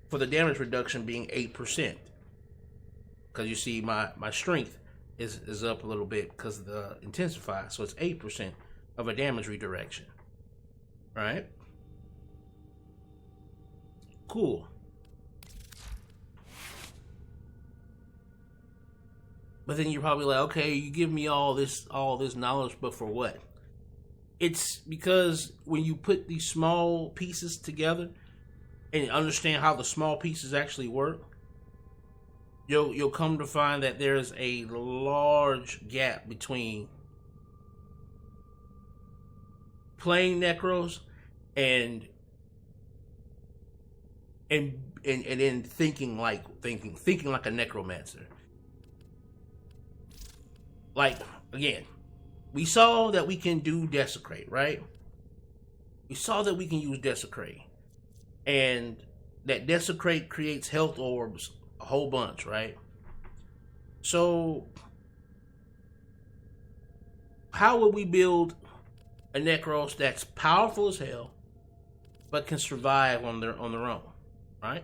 for the damage reduction being 8%. Because you see my strength is up a little bit because of the intensify, so it's 8% of a damage redirection. Right? Cool. But then you're probably like, okay, you give me all this knowledge, but for what? It's because when you put these small pieces together and understand how the small pieces actually work, you'll come to find that there's a large gap between playing Necros and then thinking like a necromancer. Like, again, we saw that we can do desecrate, right? We saw that we can use desecrate, and that desecrate creates health orbs a whole bunch, right? So how would we build a Necros that's powerful as hell but can survive on their own, right?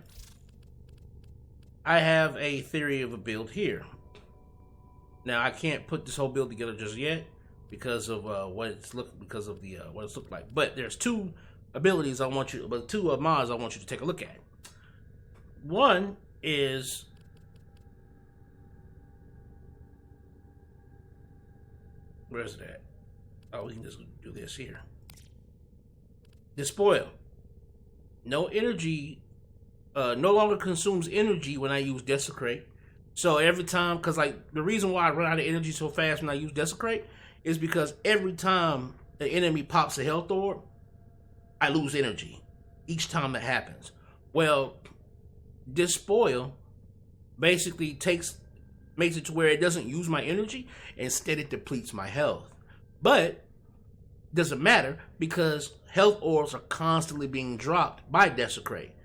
I have a theory of a build here. Now I can't put this whole build together just yet because of what it's looked like. But there's two abilities two mods I want you to take a look at. One is where's it at? Oh, we can just do this here. Despoil. No energy, no longer consumes energy when I use desecrate. So every time, because like the reason why I run out of energy so fast when I use desecrate is because every time the enemy pops a health orb, I lose energy each time that happens. Well, Despoil basically makes it to where it doesn't use my energy, instead it depletes my health. But doesn't matter because health orbs are constantly being dropped by desecrate.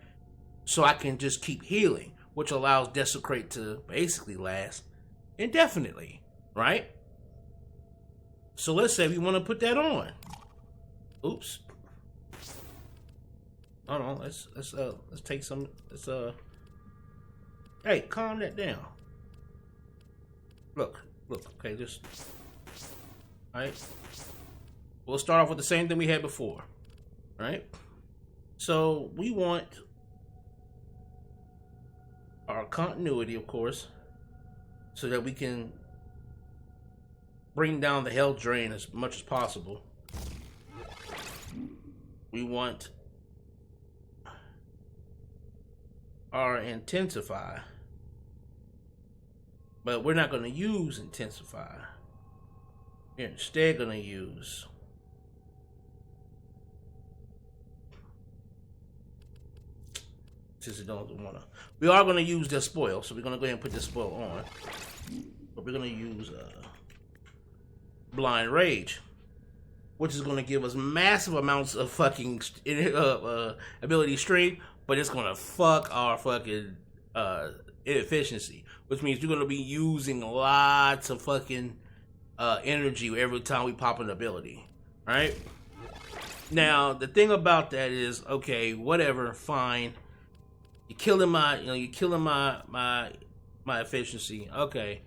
So I can just keep healing, which allows desecrate to basically last indefinitely, right? So let's say we want to put that on. Oops. Hold on, let's take some, hey, calm that down. Look, okay, just, alright. We'll start off with the same thing we had before, right? So we want our continuity, of course, so that we can bring down the health drain as much as possible. We want our intensify, but we're not going to use intensify. We're instead going to use since we don't want to. We are going to use Despoil, so we're going to go ahead and put Despoil on. But we're going to use Blind Rage, which is going to give us massive amounts of fucking ability strength, but it's going to fuck our fucking inefficiency, which means we're going to be using lots of fucking energy every time we pop an ability, right? Now, the thing about that is, okay, whatever, fine. You're killing my efficiency. Okay.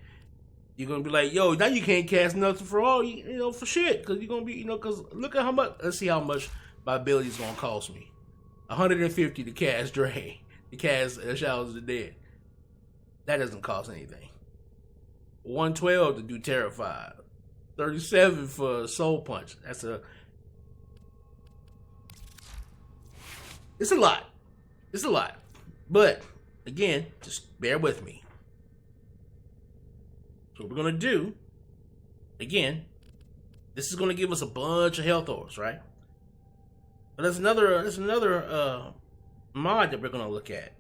You're gonna be like, yo, now you can't cast nothing for all, for shit. Cause you're gonna be, cause look at how much, let's see how much my ability is gonna cost me. 150 to cast Drain, to cast Shadows of the Dead. That doesn't cost anything. 112 to do Terrified. 37 for Soul Punch. It's a lot. It's a lot. But, again, just bear with me. So what we're going to do, again, this is going to give us a bunch of health orbs, right? But there's another mod that we're going to look at.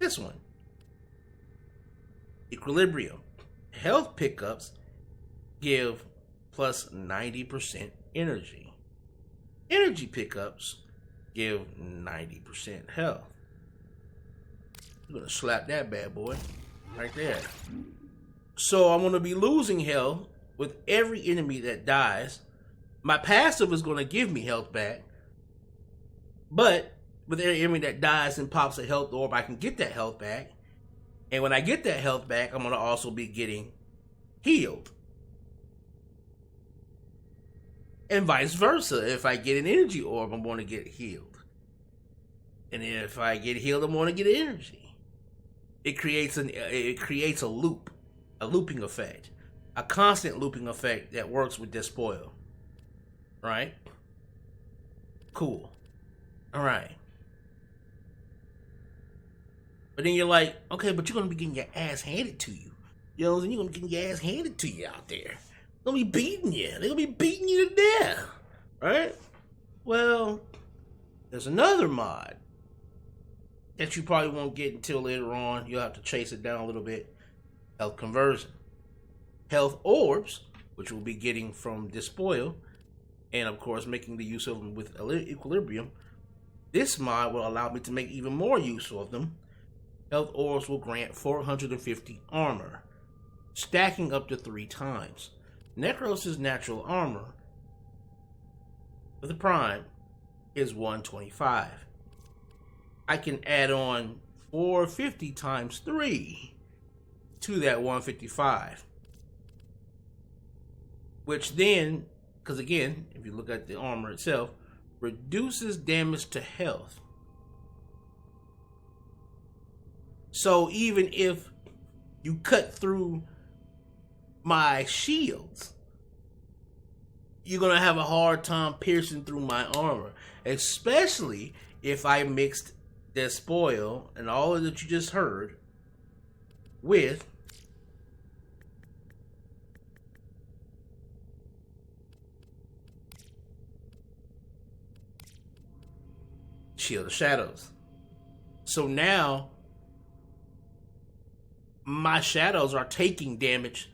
This one. Equilibrium. Health pickups give plus 90% energy. Energy pickups give 90% health. I'm going to slap that bad boy right there. So I'm going to be losing health with every enemy that dies. My passive is going to give me health back. But with every enemy that dies and pops a health orb, I can get that health back. And when I get that health back, I'm going to also be getting healed. And vice versa. If I get an energy orb, I'm going to get healed. And if I get healed, I'm going to get energy. It creates a loop, a looping effect, a constant looping effect that works with Despoil. Right? Cool. All right. But then you're like, okay, but you're going to be getting your ass handed to you. You know, you're going to be getting your ass handed to you out there. They're going to be beating you. They're going to be beating you to death. Right? Well, there's another mod that you probably won't get until later on. You'll have to chase it down a little bit. Health conversion. Health orbs, which we'll be getting from Despoil, and of course making the use of them with Equilibrium. This mod will allow me to make even more use of them. Health orbs will grant 450 armor, stacking up to 3 times. Necros' natural armor for the Prime is 125. I can add on 450 times 3 to that 155. Which then, because again, if you look at the armor itself, reduces damage to health. So even if you cut through my shields, you're going to have a hard time piercing through my armor. Especially if I mixed Despoil and all of that you just heard with Shield of Shadows. So now my shadows are taking damage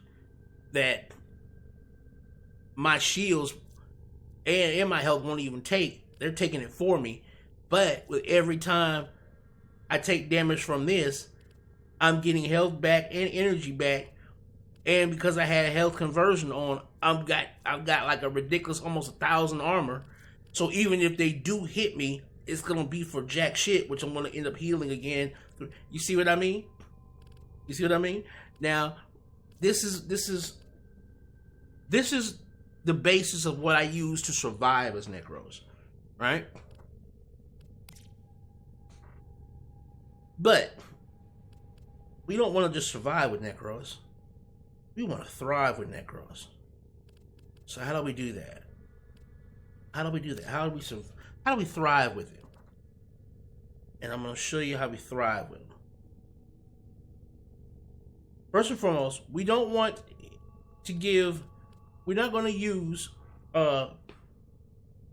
that my shields and my health won't even take. They're taking it for me. But with every time I take damage from this, I'm getting health back and energy back. And because I had health conversion on, I've got like a ridiculous almost 1,000 armor. So even if they do hit me, it's gonna be for jack shit, which I'm gonna end up healing again. You see what I mean? You see what I mean? Now, this is the basis of what I use to survive as Necros, right? But we don't want to just survive with Necros. We want to thrive with Necros. So how do we do that? How do we do that? How do we thrive with it? And I'm going to show you how we thrive with them. First and foremost, we don't want to give. We're not going to use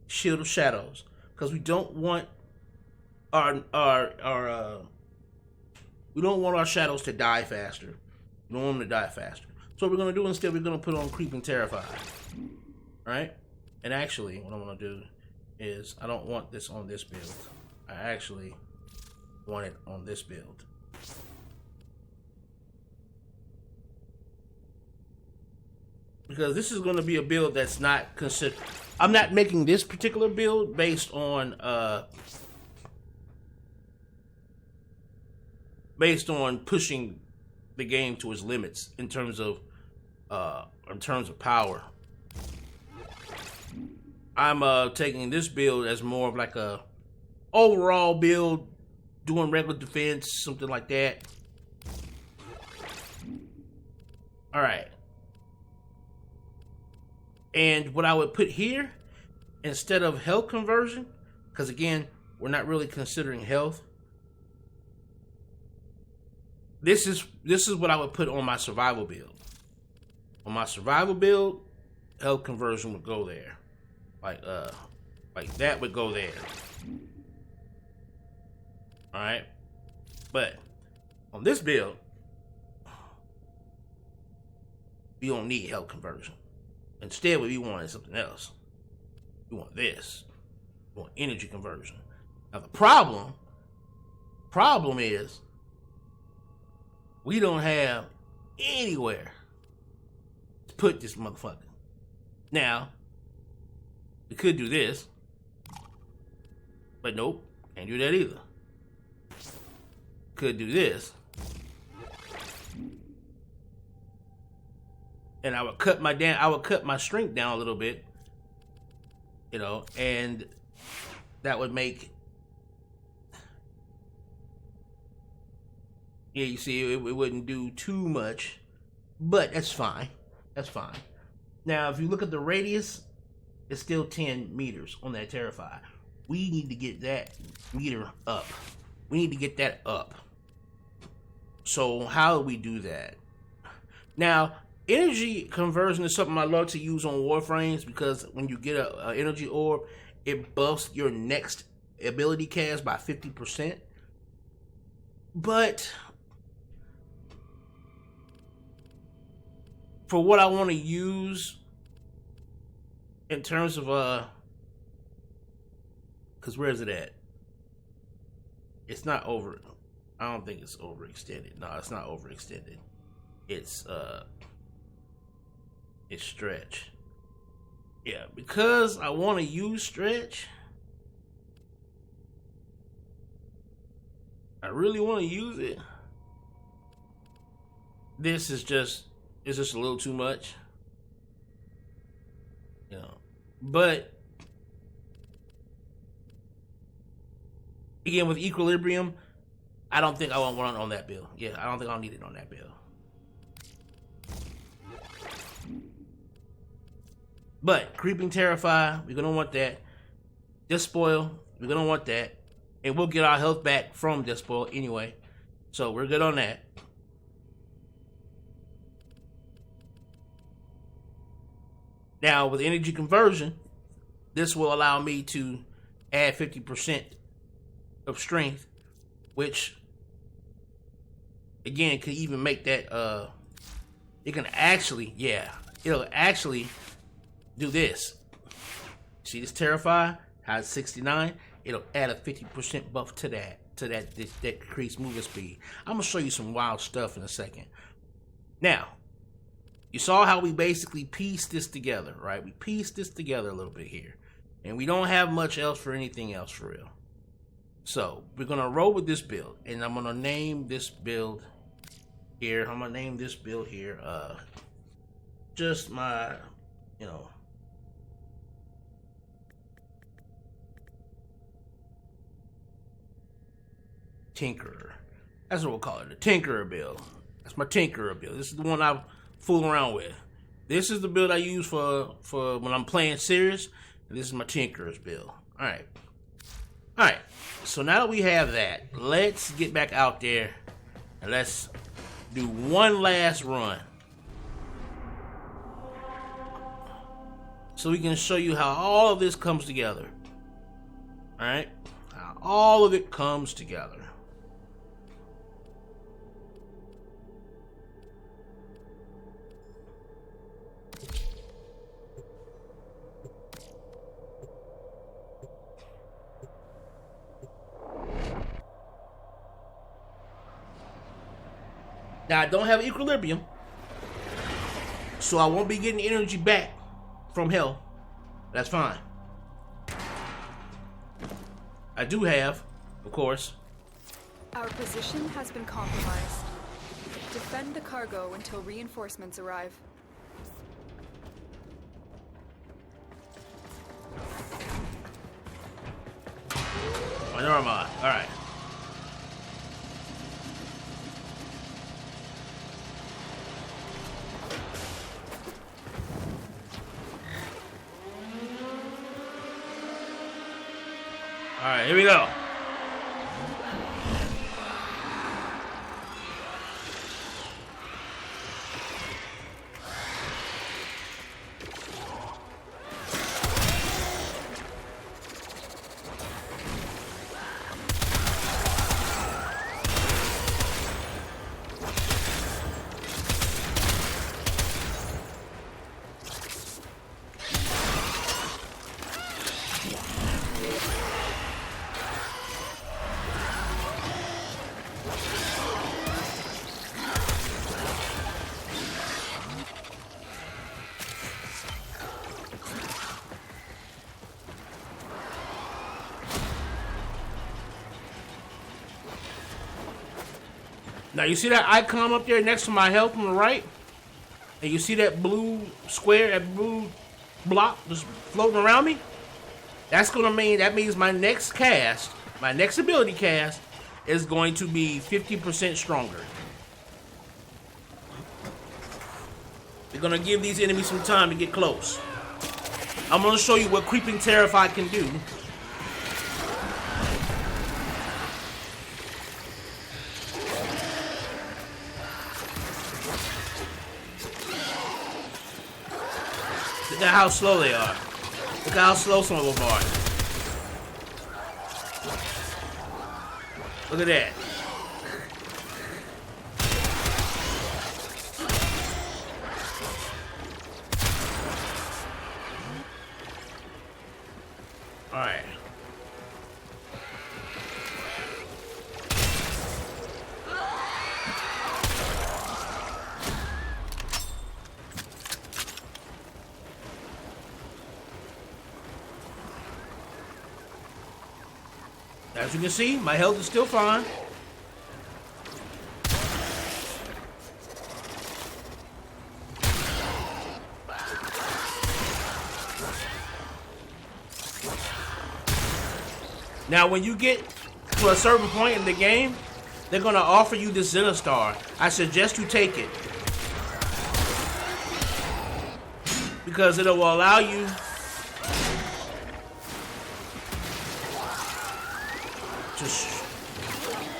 Shield of Shadows because we don't want we don't want our shadows to die faster. We don't want them to die faster. So what we're going to do instead, we're going to put on Creep and Terrify. Right? And actually, what I'm going to do is, I don't want this on this build. I actually want it on this build. Because this is going to be a build that's not considered. I'm not making this particular build based on pushing the game to its limits in terms of power. I'm taking this build as more of like a overall build, doing regular defense, something like that. All right. And what I would put here, instead of health conversion, because again, we're not really considering health. This is what I would put on my survival build. On my survival build, health conversion would go there. Like that would go there. Alright? But on this build, we don't need health conversion. Instead, what we want is something else. We want this. We want energy conversion. Now the problem is we don't have anywhere to put this motherfucker. Now, we could do this, but nope, can't do that either. Could do this, and I would cut my strength down a little bit, you know, and that would make, yeah, you see, it wouldn't do too much, but that's fine. That's fine. Now, if you look at the radius, it's still 10 meters on that Terrify. We need to get that meter up. We need to get that up. So how do we do that? Now, energy conversion is something I love to use on Warframes, because when you get an energy orb, it buffs your next ability cast by 50%. But for what I want to use in terms of because where is it at? It's not over. I don't think it's overextended. No, it's not overextended. It's stretch. Yeah, because I want to use stretch. I really want to use it. This is just, it's just a little too much. You know, but again, with equilibrium, I don't think I want one on that build. Yeah, I don't think I'll need it on that build. But Creeping Terrify, we're gonna want that. Despoil, we're gonna want that. And we'll get our health back from Despoil anyway. So we're good on that. Now with energy conversion, this will allow me to add 50% of strength, which again could even make that it can actually, yeah, it'll actually do this. See this Terrify has 69. It'll add a 50% buff to that increased movement speed. I'm gonna show you some wild stuff in a second. Now, you saw how we basically pieced this together, right? We pieced this together a little bit here, and we don't have much else for anything else for real. So we're gonna roll with this build, and I'm gonna name this build here. I'm gonna name this build here. Just my, you know. Tinkerer. That's what we'll call it, the Tinkerer build. That's my Tinkerer build. This is the one I fool around with. This is the build I use for when I'm playing serious. And this is my Tinkerer's build. Alright. Alright. So now that we have that, let's get back out there and let's do one last run. So we can show you how all of this comes together. Alright? How all of it comes together. Now, I don't have equilibrium, so I won't be getting energy back from hell. That's fine. I do have, of course. Our position has been compromised. Defend the cargo until reinforcements arrive. Norma. All right. All right, here we go. Now you see that icon up there next to my health on the right? And you see that blue square, that blue block just floating around me? That's gonna mean my next cast, my next ability cast, is going to be 50% stronger. We're gonna give these enemies some time to get close. I'm gonna show you what Creeping Terrified can do. Look at how slow they are. Look at how slow some of them are. Look at that. Alright. As you can see, my health is still fine. Now, when you get to a certain point in the game, they're gonna offer you this Zeta Star. I suggest you take it, because it will allow you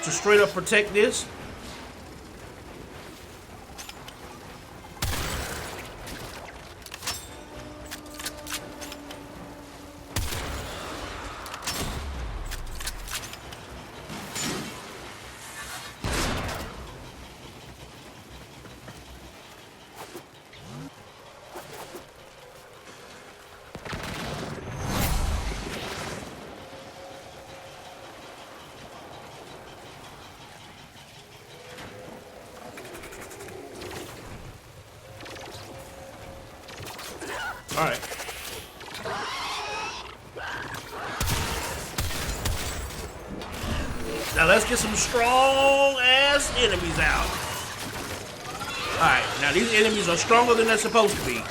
to straight up protect this. All right. Now let's get some strong ass enemies out. All right. Now these enemies are stronger than they're supposed to be.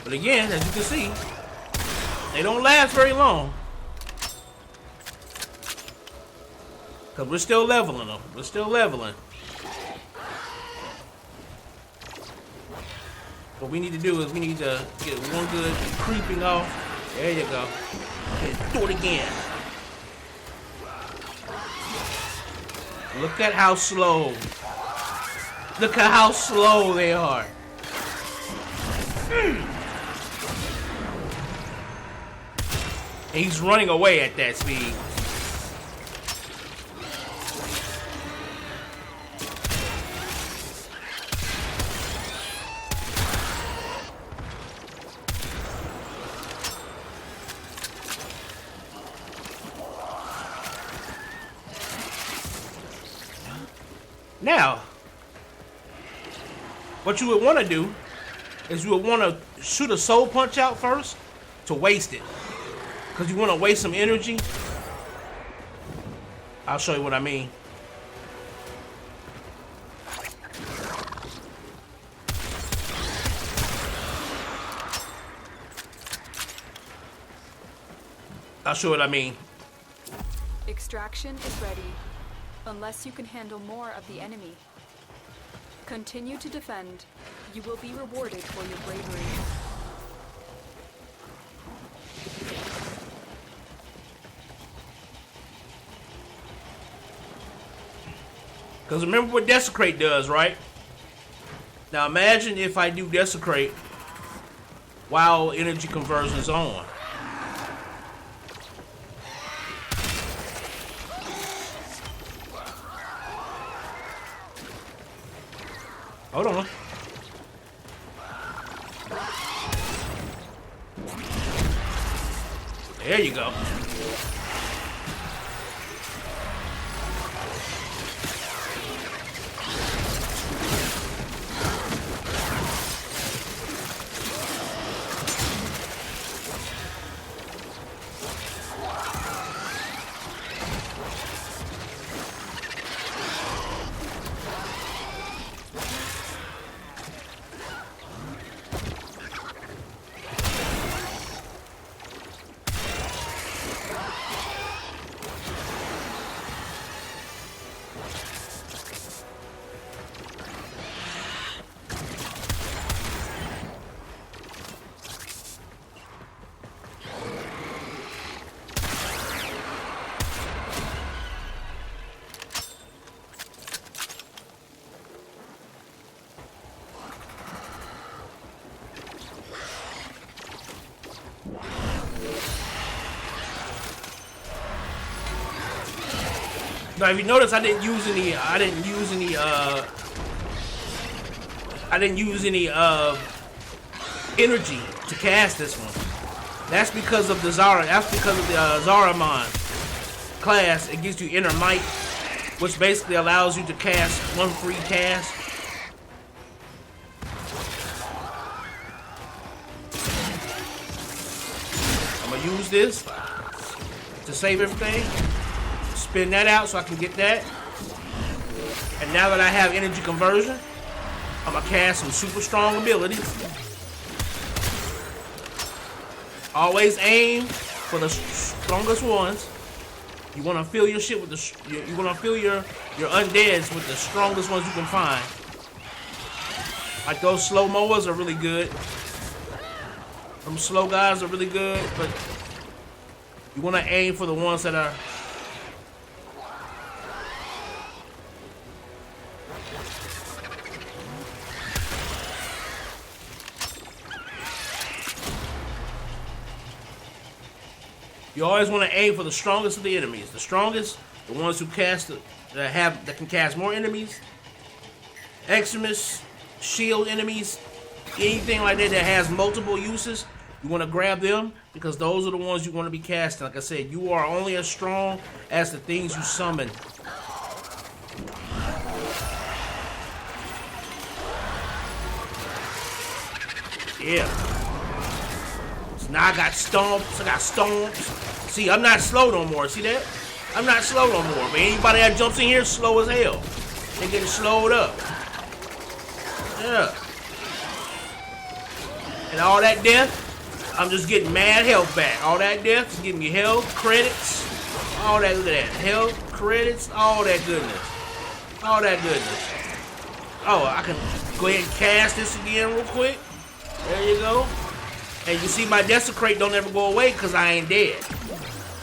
But again, as you can see, they don't last very long. Because we're still leveling them. We're still leveling. What we need to do is we need to get one good creeping off. There you go. And do it again. Look at how slow. Look at how slow they are. He's running away at that speed. Now, what you would want to do is you would want to shoot a soul punch out first to waste it. Because you want to waste some energy. I'll show you what I mean. I'll show you what I mean. Extraction is ready, unless you can handle more of the enemy. Continue to defend. You will be rewarded for your bravery. Because remember what Desecrate does, right? Now imagine if I do Desecrate while energy conversion is on. Hold on. There you go. Now, if you notice, I didn't use any energy to cast this one. That's because of the Zara. That's because of the Zaramon class. It gives you inner might, which basically allows you to cast one free cast. I'm gonna use this to save everything. Spin that out so I can get that. And now that I have energy conversion, I'm gonna cast some super strong abilities. Always aim for the strongest ones. You want to fill your shit with you want to fill your undeads with the strongest ones you can find. Like those slow mowers are really good. Them slow guys are really good, but you want to aim for the ones that are. You always want to aim for the strongest of the enemies. The strongest, the ones who that can cast more enemies. Extremists, shield enemies, anything like that that has multiple uses. You want to grab them because those are the ones you want to be casting. Like I said, you are only as strong as the things you summon. Yeah. So now I got stomps. I got stomps. See, I'm not slow no more. See that? I'm not slow no more. But anybody that jumps in here is slow as hell. They getting slowed up. Yeah. And all that death, I'm just getting mad health back. All that death is giving me health, credits, all that. Look at that. Health, credits, all that goodness. All that goodness. Oh, I can go ahead and cast this again real quick. There you go. And you see my desecrate don't ever go away because I ain't dead.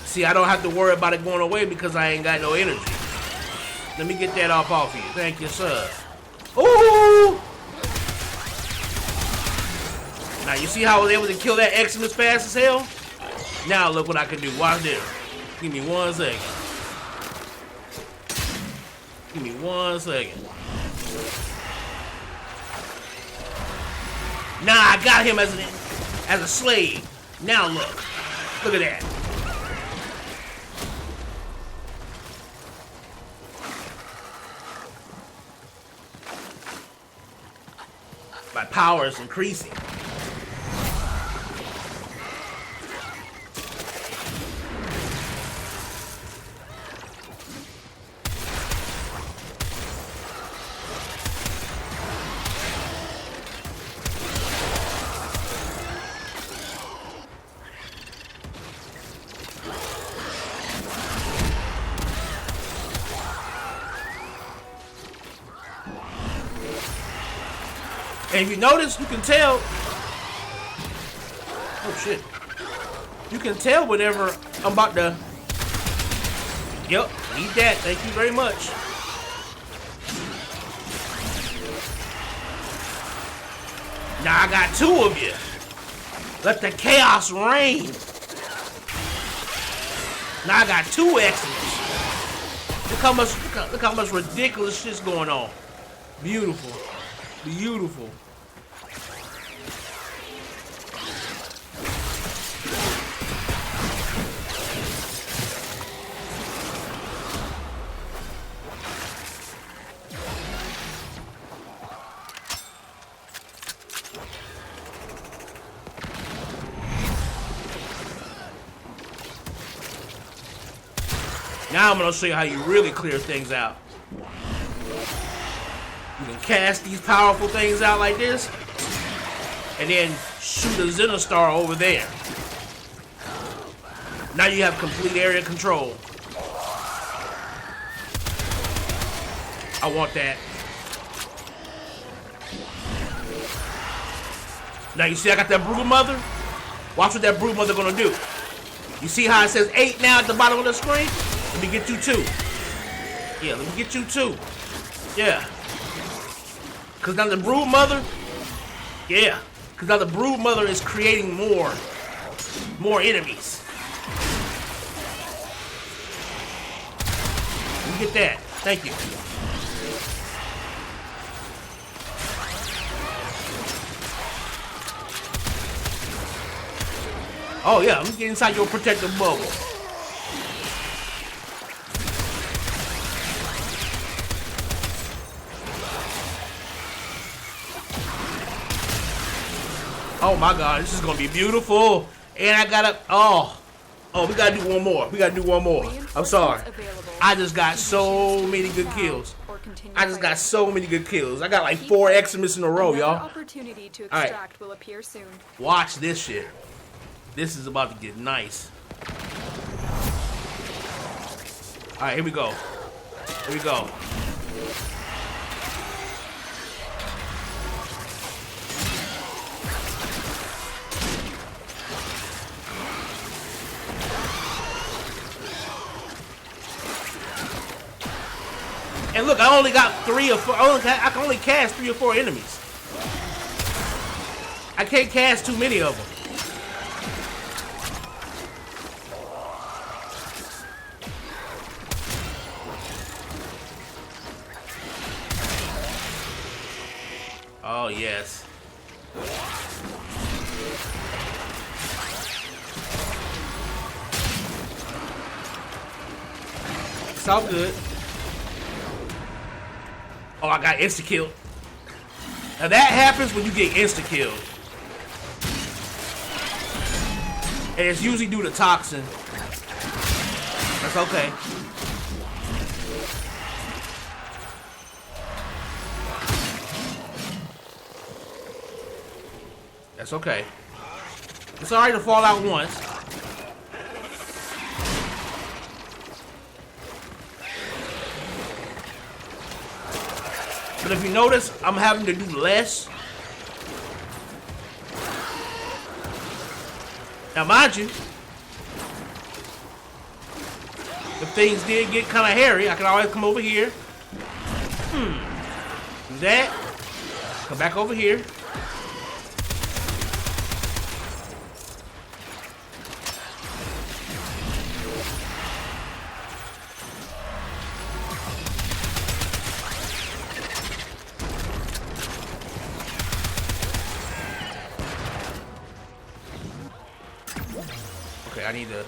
See, I don't have to worry about it going away because I ain't got no energy. Let me get that off of you. Thank you, sir. Ooh! Now, you see how I was able to kill that X-Men as fast as hell? Now, look what I can do. Watch this. Give me 1 second. Give me 1 second. Now, I got him as a slave. Now, look. Look at that. My power is increasing. And if you notice, you can tell. Oh shit. You can tell whenever I'm about to. Yep, need that. Thank you very much. Now I got 2 of you. Let the chaos reign. Now I got 2 X's. Look how much ridiculous shit's going on. Beautiful. Beautiful. Now I'm going to show you how you really clear things out. You can cast these powerful things out like this, and then shoot a Xenostar over there. Now you have complete area control. I want that. Now you see I got that Brood Mother? Watch what that Brood Mother gonna do. You see how it says 8 now at the bottom of the screen? Let me get you 2. Yeah, let me get you 2. Yeah. Cause now the Brood Mother, yeah. Cause now the Brood Mother is creating more enemies. me get that. Thank you. Oh yeah, let me get inside your protective bubble. Oh my god, this is gonna be beautiful. And I gotta, oh, we gotta do one more. We gotta do one more. I'm sorry. I just got so many good kills. I just got so many good kills. I got like 4 Eximus in a row, y'all. Opportunity to extract will appear soon. Watch this shit. This is about to get nice. Alright, here we go. Here we go. And look, I only got 3 or 4. I can only cast 3 or 4 enemies. I can't cast too many of them. Oh, yes. It's all good. Oh, I got insta-killed. Now that happens when you get insta-killed. And it's usually due to toxin. That's okay. That's okay. It's alright to fall out once. But if you notice, I'm having to do less. Now, mind you, if things did get kind of hairy, I can always come over here. Do that. Come back over here. Okay, I need to...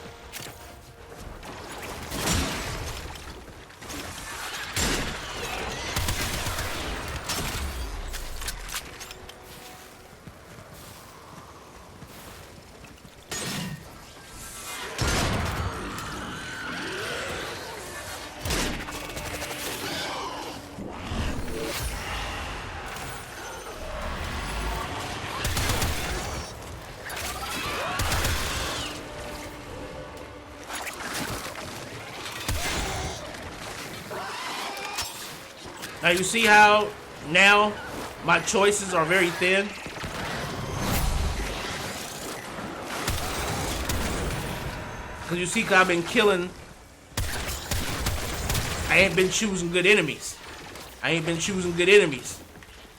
Now you see how now my choices are very thin? Because you see, I've been killing. I ain't been choosing good enemies. I ain't been choosing good enemies.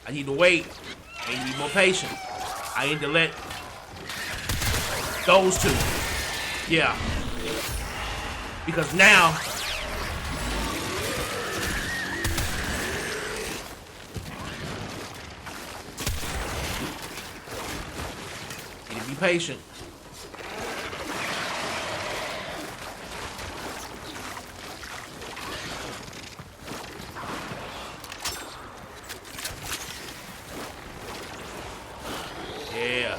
I need to wait. I need to be more patient. I need to let those two. Yeah. Because now be patient. Yeah.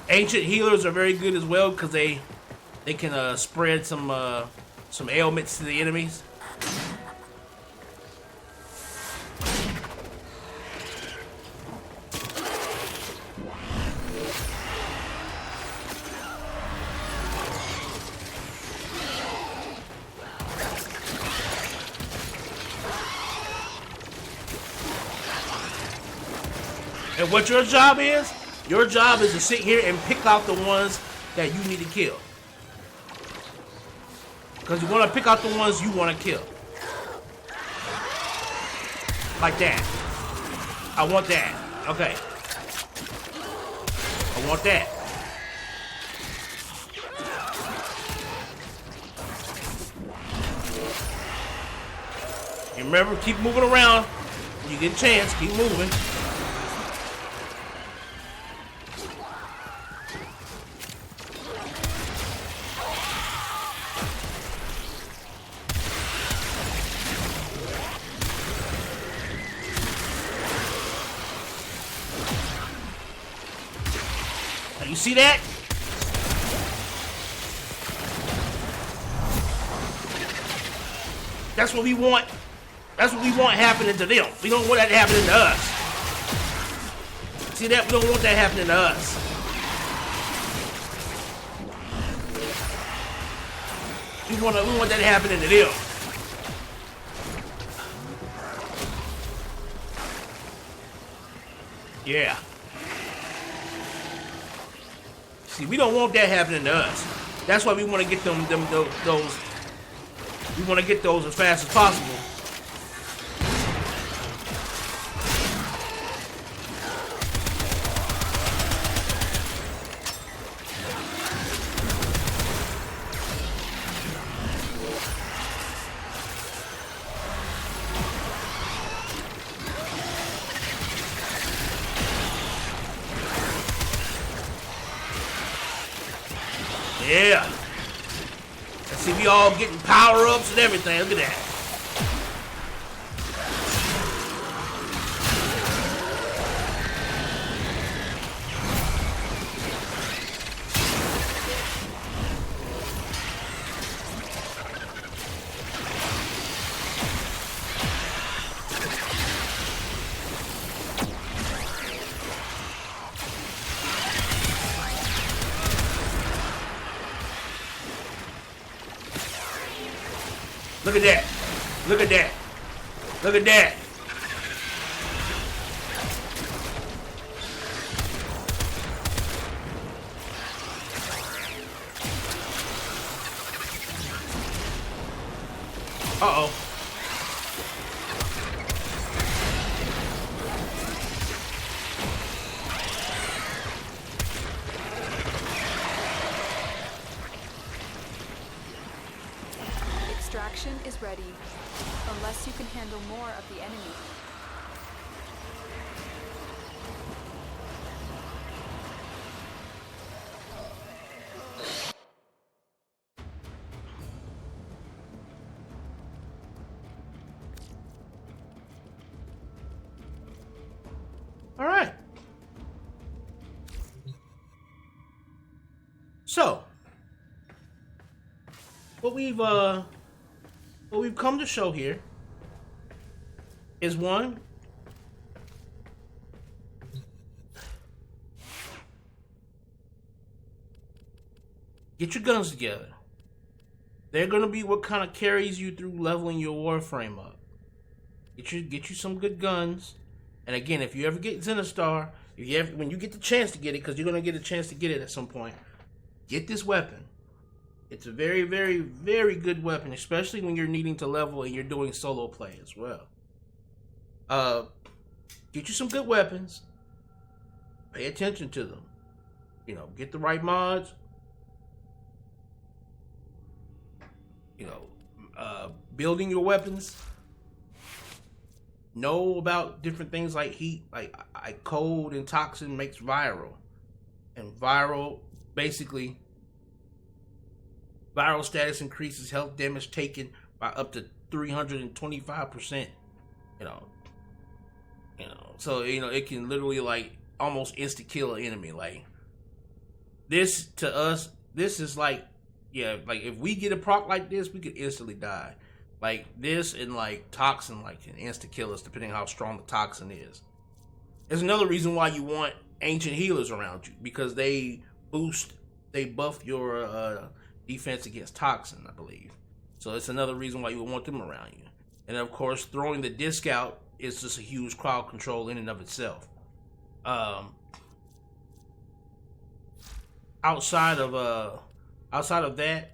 Ancient healers are very good as well because they can spread some ailments to the enemies. And what your job is? Your job is to sit here and pick out the ones that you need to kill. Because you want to pick out the ones you want to kill. Like that. I want that. Okay. I want that. And remember, keep moving around. When you get a chance, keep moving. Now you see that? That's what we want. That's what we want happening to them. We don't want that happening to us. See that? We don't want that happening to us. We want that happening to them. Yeah. See, we don't want that happening to us. That's why we want to get those. We want to get those as fast as possible. Yeah. Let's see, we all getting power-ups and everything. Look at that. Look at that. Look at that. Look at that. Uh-oh. Extraction is ready, unless you can handle more of the enemy. All right. So, what we've come to show here is one, get your guns together. They're gonna be what kind of carries you through leveling your Warframe up. Get you some good guns. And again, if you ever get Zenestar, when you get the chance to get it, because you're gonna get a chance to get it at some point, get this weapon. It's a very, very, very good weapon, especially when you're needing to level and you're doing solo play as well. Get you some good weapons. Pay attention to them. You know, get the right mods. You know, building your weapons. Know about different things like heat, like cold and toxin makes viral. And viral, basically, viral status increases health damage taken by up to 325%. You know, so it can literally like almost insta kill an enemy. Like this to us, this is like, yeah, like if we get a proc like this, we could instantly die. Like this and like toxin, like can insta kill us depending on how strong the toxin is. There's another reason why you want ancient healers around you, because they buff your defense against toxin, I believe. So it's another reason why you would want them around you. And of course, throwing the disc out is just a huge crowd control in and of itself. Outside of that,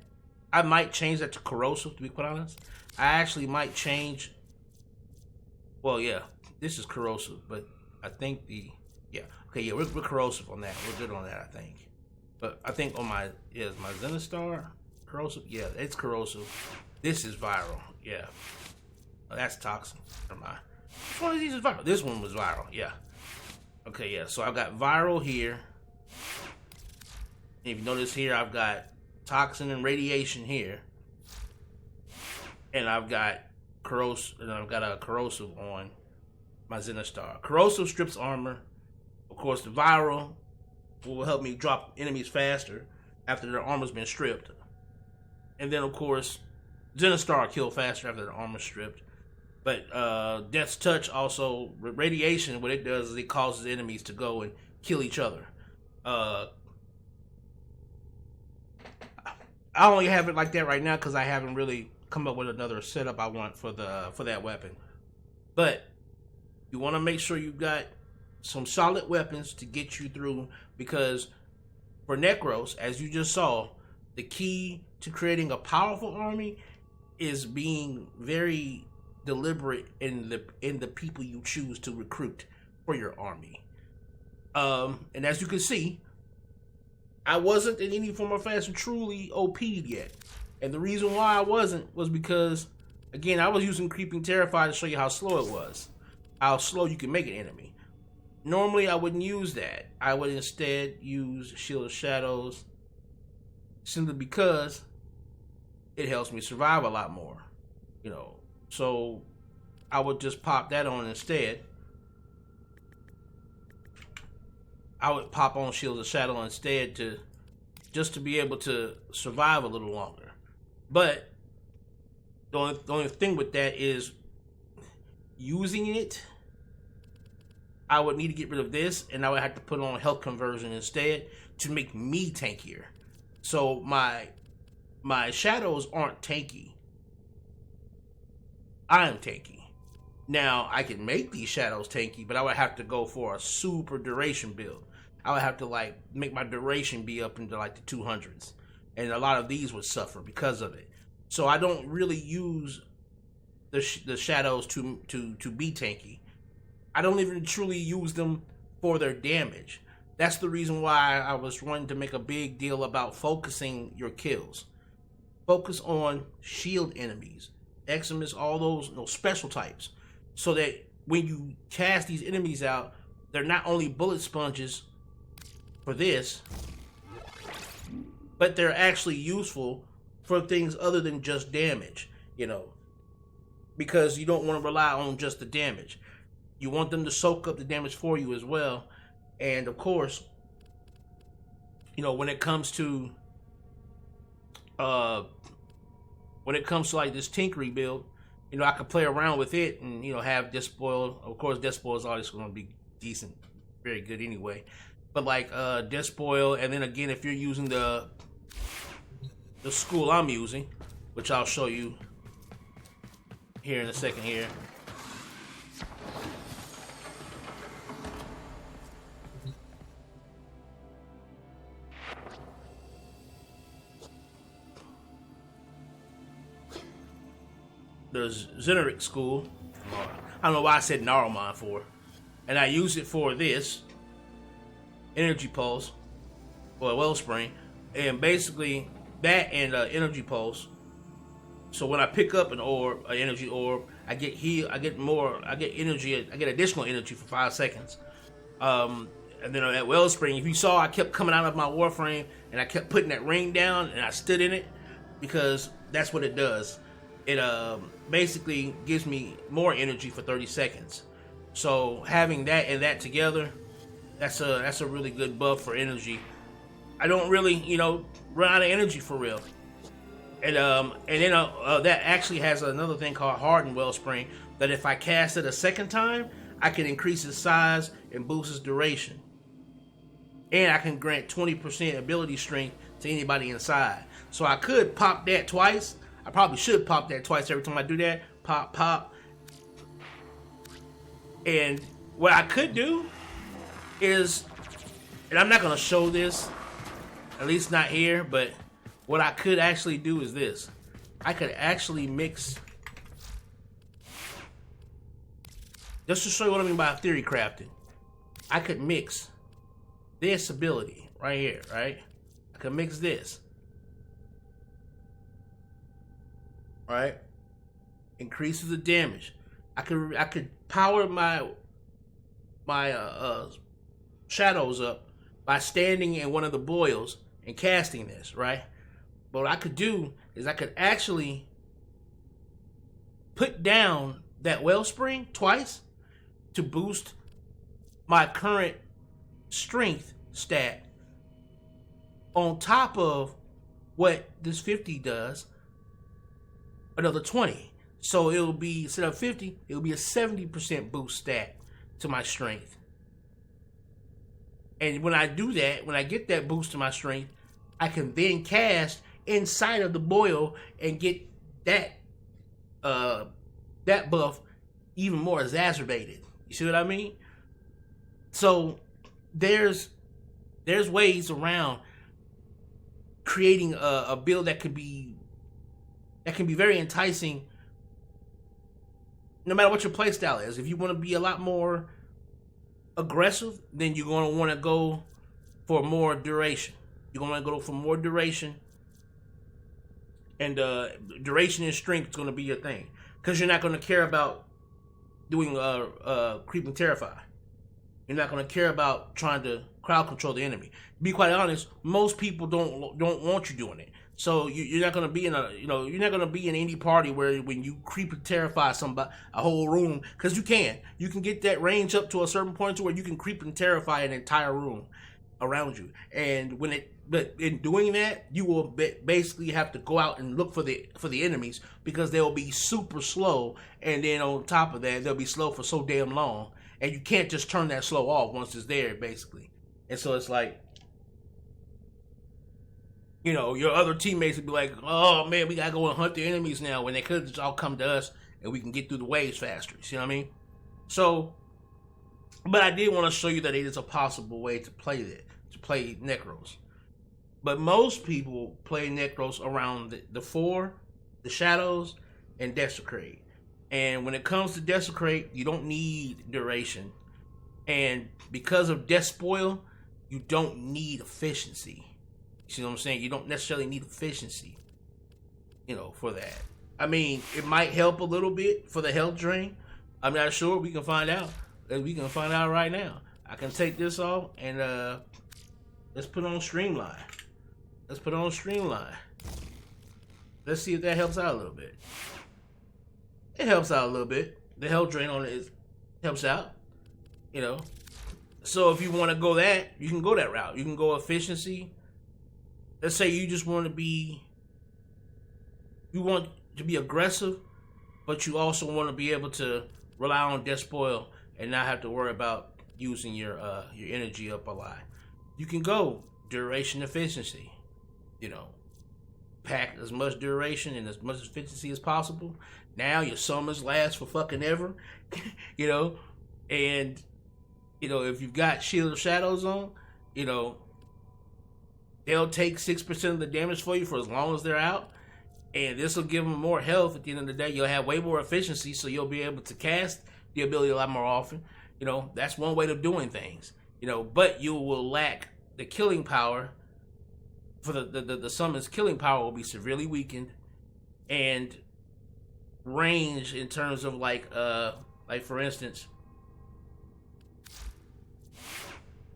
I might change that to corrosive, to be quite honest. I actually might change. Well, yeah, this is corrosive, but I think we're corrosive on that. We're good on that, I think. But I think on my Zenestar corrosive. Yeah, it's corrosive. This is viral. Yeah. Oh, that's toxic. Never mind. Which one of these is viral? This one was viral. Yeah. Okay, yeah. So I've got viral here. And if you notice here, I've got toxin and radiation here. And I've got corrosive, and I've got a corrosive on my Zenostar. Corrosive strips armor. Of course, the viral will help me drop enemies faster after their armor's been stripped. And then, of course, Zenostar kill faster after their armor's stripped. But Death's Touch also, radiation, what it does is it causes enemies to go and kill each other. I only have it like that right now because I haven't really come up with another setup I want for that weapon. But you want to make sure you got some solid weapons to get you through, because for Necros, as you just saw, the key to creating a powerful army is being very deliberate in the people you choose to recruit for your army. And as you can see, I wasn't in any form or fashion truly OP'd yet. And the reason why I wasn't was because, again, I was using Creeping Terrified to show you how slow it was. How slow you can make an enemy. Normally, I wouldn't use that. I would instead use Shield of Shadows, simply because it helps me survive a lot more. You know, so I would just pop that on instead. I would pop on Shield of Shadow instead just to be able to survive a little longer. But the only thing with that is using it, I would need to get rid of this, and I would have to put on health conversion instead to make me tankier. So my shadows aren't tanky. I am tanky. Now, I can make these shadows tanky, but I would have to go for a super duration build. I would have to like make my duration be up into like the 200s. And a lot of these would suffer because of it. So I don't really use the shadows to be tanky. I don't even truly use them for their damage. That's the reason why I was wanting to make a big deal about focusing your kills. Focus on shield enemies, Eximus, all those special types. So that when you cast these enemies out, they're not only bullet sponges for this, but they're actually useful for things other than just damage, you know. Because you don't want to rely on just the damage. You want them to soak up the damage for you as well. And of course, you know, when it comes to like this Tinkery build, you know, I could play around with it and, you know, have Despoil. Of course, Despoil is always going to be decent, very good anyway. But like Despoil, and then again, if you're using the school I'm using, which I'll show you here in a second here. There's Zenerix school. I don't know why I said Narumon for. And I use it for this energy pulse or a wellspring. And basically that and energy pulse. So when I pick up an orb, an energy orb, I get heal, I get energy, I get additional energy for 5 seconds. And then on that wellspring, if you saw, I kept coming out of my Warframe and I kept putting that ring down and I stood in it because that's what it does. It basically gives me more energy for 30 seconds. So having that and that together, that's a really good buff for energy. I don't really, you know, run out of energy for real. And then that actually has another thing called Hardened Wellspring, that if I cast it a second time, I can increase its size and boost its duration. And I can grant 20% ability strength to anybody inside. So I could pop that twice. I probably should pop that twice every time I do that. Pop, pop. And what I could do is, and I'm not going to show this, at least not here, but what I could actually do is this. I could actually mix, just to show you what I mean by theory crafting, I could mix this ability right here, right? I could mix this. Right? increases the damage. I could power my shadows up by standing in one of the boils and casting this, right? But what I could do is I could actually put down that wellspring twice to boost my current strength stat on top of what this 50 does, another 20. So it'll be, instead of 50, it'll be a 70% boost stat to my strength. And when I do that, when I get that boost to my strength, I can then cast inside of the boil and get that that buff even more exacerbated. You see what I mean? So there's ways around creating a build that can be very enticing no matter what your playstyle is. If you want to be a lot more aggressive, then you're going to want to go for more duration. You're going to want to go for more duration, and duration and strength is going to be your thing, because you're not going to care about doing creep and terrify. You're not going to care about trying to crowd control the enemy. To be quite honest, most people don't want you doing it. So you're not going to be you're not going to be in any party where when you creep and terrify somebody, a whole room, because you can get that range up to a certain point to where you can creep and terrify an entire room around you. And but in doing that, you will basically have to go out and look for the enemies, because they'll be super slow, and then on top of that, they'll be slow for so damn long, and you can't just turn that slow off once it's there, basically. And so it's like, your other teammates would be like, oh man, we gotta go and hunt the enemies now, when they could just all come to us and we can get through the waves faster. You see what I mean? So, but I did want to show you that it is a possible way to play Necros. But most people play Necros around the 4, the Shadows, and Desecrate. And when it comes to Desecrate, you don't need duration. And because of Despoil, you don't need efficiency. You see what I'm saying? You don't necessarily need efficiency, for that. I mean, it might help a little bit for the health drain. I'm not sure. We can find out. We can find out right now. I can take this off and let's put on Streamline. Let's see if that helps out a little bit. It helps out a little bit. The health drain on it helps out. So if you want to go that, you can go that route. You can go efficiency. Let's say you just want to be aggressive, but you also want to be able to rely on Despoil and not have to worry about using your energy up a lot. You can go duration efficiency. Pack as much duration and as much efficiency as possible. Now your summons last for fucking ever. And if you've got Shield of Shadows on, they'll take 6% of the damage for you for as long as they're out. And this will give them more health. At the end of the day, you'll have way more efficiency, so you'll be able to cast the ability a lot more often. That's one way of doing things. But you will lack the killing power. For the summon's killing power will be severely weakened, and range in terms of like for instance,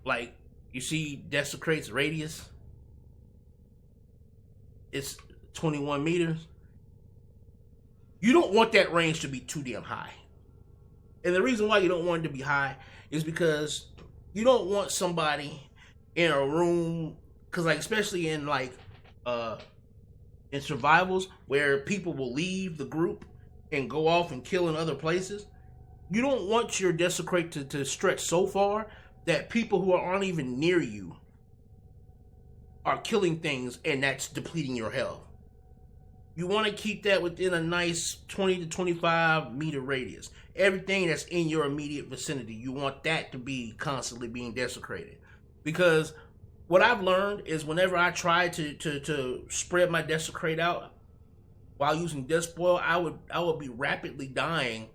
like you see Desecrate's radius, it's 21 meters. You don't want that range to be too damn high. And the reason why you don't want it to be high is because you don't want somebody in a room, because especially in in survivals where people will leave the group and go off and kill in other places, you don't want your Desecrate to stretch so far that people who aren't even near you are killing things, and that's depleting your health. You want to keep that within a nice 20 to 25 meter radius. Everything that's in your immediate vicinity, you want that to be constantly being desecrated. Because what I've learned is whenever I try to spread my Desecrate out while using Despoil, I would be rapidly dying,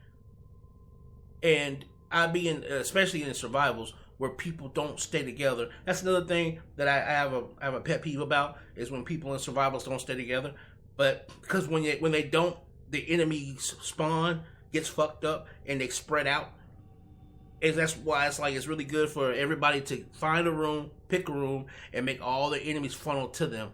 and I'd be especially in survivals where people don't stay together. That's another thing that I have a pet peeve about, is when people in survivals don't stay together. But because when they don't, the enemies spawn gets fucked up and they spread out. And that's why it's really good for everybody to find a room, pick a room, and make all the enemies funnel to them.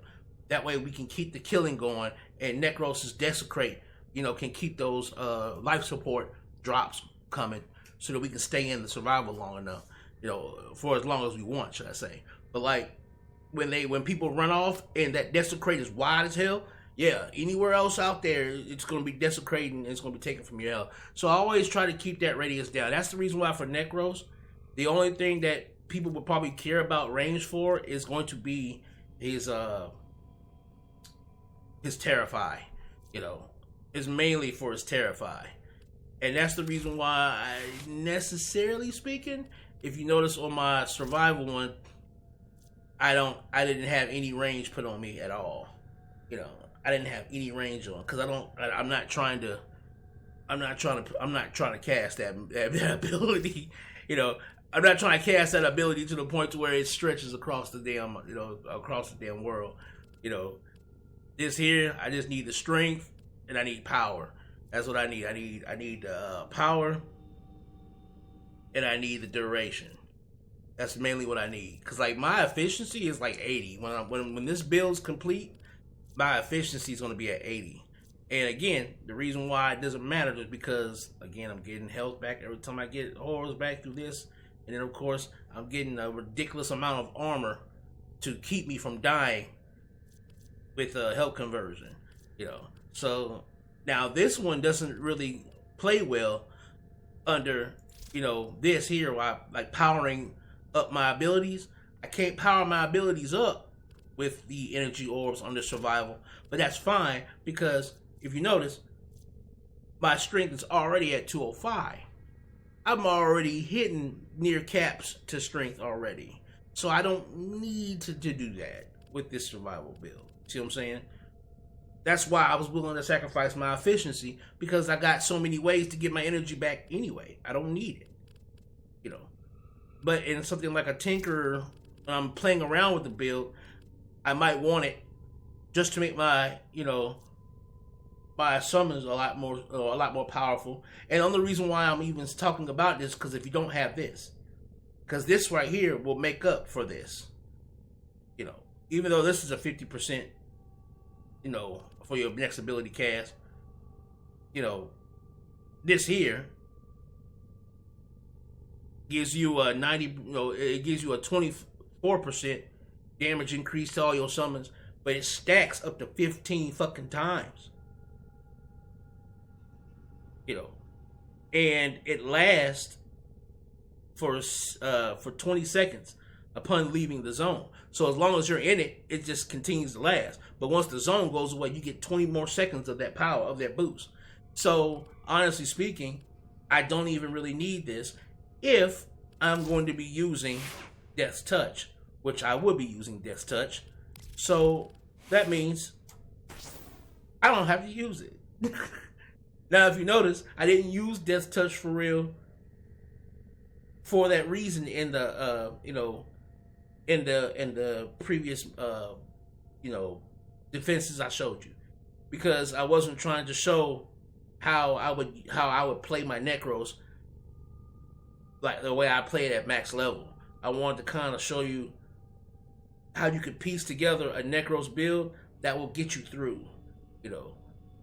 That way we can keep the killing going, and Nekros' Desecrate, can keep those life support drops coming so that we can stay in the survival long enough, for as long as we want, should I say. But like when people run off and that Desecrate is wide as hell, yeah, anywhere else out there, it's going to be desecrating and it's going to be taken from your health. So I always try to keep that radius down. That's the reason why for Nekros, the only thing that people would probably care about range for is going to be his Terrify. Is mainly for his Terrify. And that's the reason why necessarily speaking, if you notice on my survival one, I didn't have any range put on me at all. I didn't have any range on because I'm not trying to cast that ability. I'm not trying to cast that ability to the point to where it stretches across the damn world. This here, I just need the strength and I need power. That's what I need. I need power and I need the duration. That's mainly what I need. Cause like my efficiency is like 80. When this build's complete, my efficiency is going to be at 80. And again, the reason why it doesn't matter is because, again, I'm getting health back every time I get horrors back through this. And then, of course, I'm getting a ridiculous amount of armor to keep me from dying with health conversion. So now this one doesn't really play well under, this here, while like powering up my abilities. I can't power my abilities up with the energy orbs under survival, but that's fine because if you notice, my strength is already at 205. I'm already hitting near caps to strength already, so I don't need to do that with this survival build. See what I'm saying? That's why I was willing to sacrifice my efficiency, because I got so many ways to get my energy back anyway. I don't need it, But in something like a Tinker, I'm playing around with the build, I might want it just to make my, my summons a lot more powerful. And the only reason why I'm even talking about this, because if you don't have this, because this right here will make up for this. Even though this is a 50%, for your next ability cast, this here gives you a 90, it gives you a 24% damage increase to all your summons, but it stacks up to 15 fucking times. And it lasts for 20 seconds upon leaving the zone. So as long as you're in it, it just continues to last. But once the zone goes away, you get 20 more seconds of that power, of that boost. So honestly speaking, I don't even really need this if I'm going to be using Death's Touch, which I would be using Death's Touch. So that means I don't have to use it. Now, if you notice, I didn't use Death's Touch for real for that reason in the in the previous defenses I showed you, because I wasn't trying to show how I would play my Necros like the way I play it at max level. I wanted to kind of show you how you could piece together a Necros build that will get you through,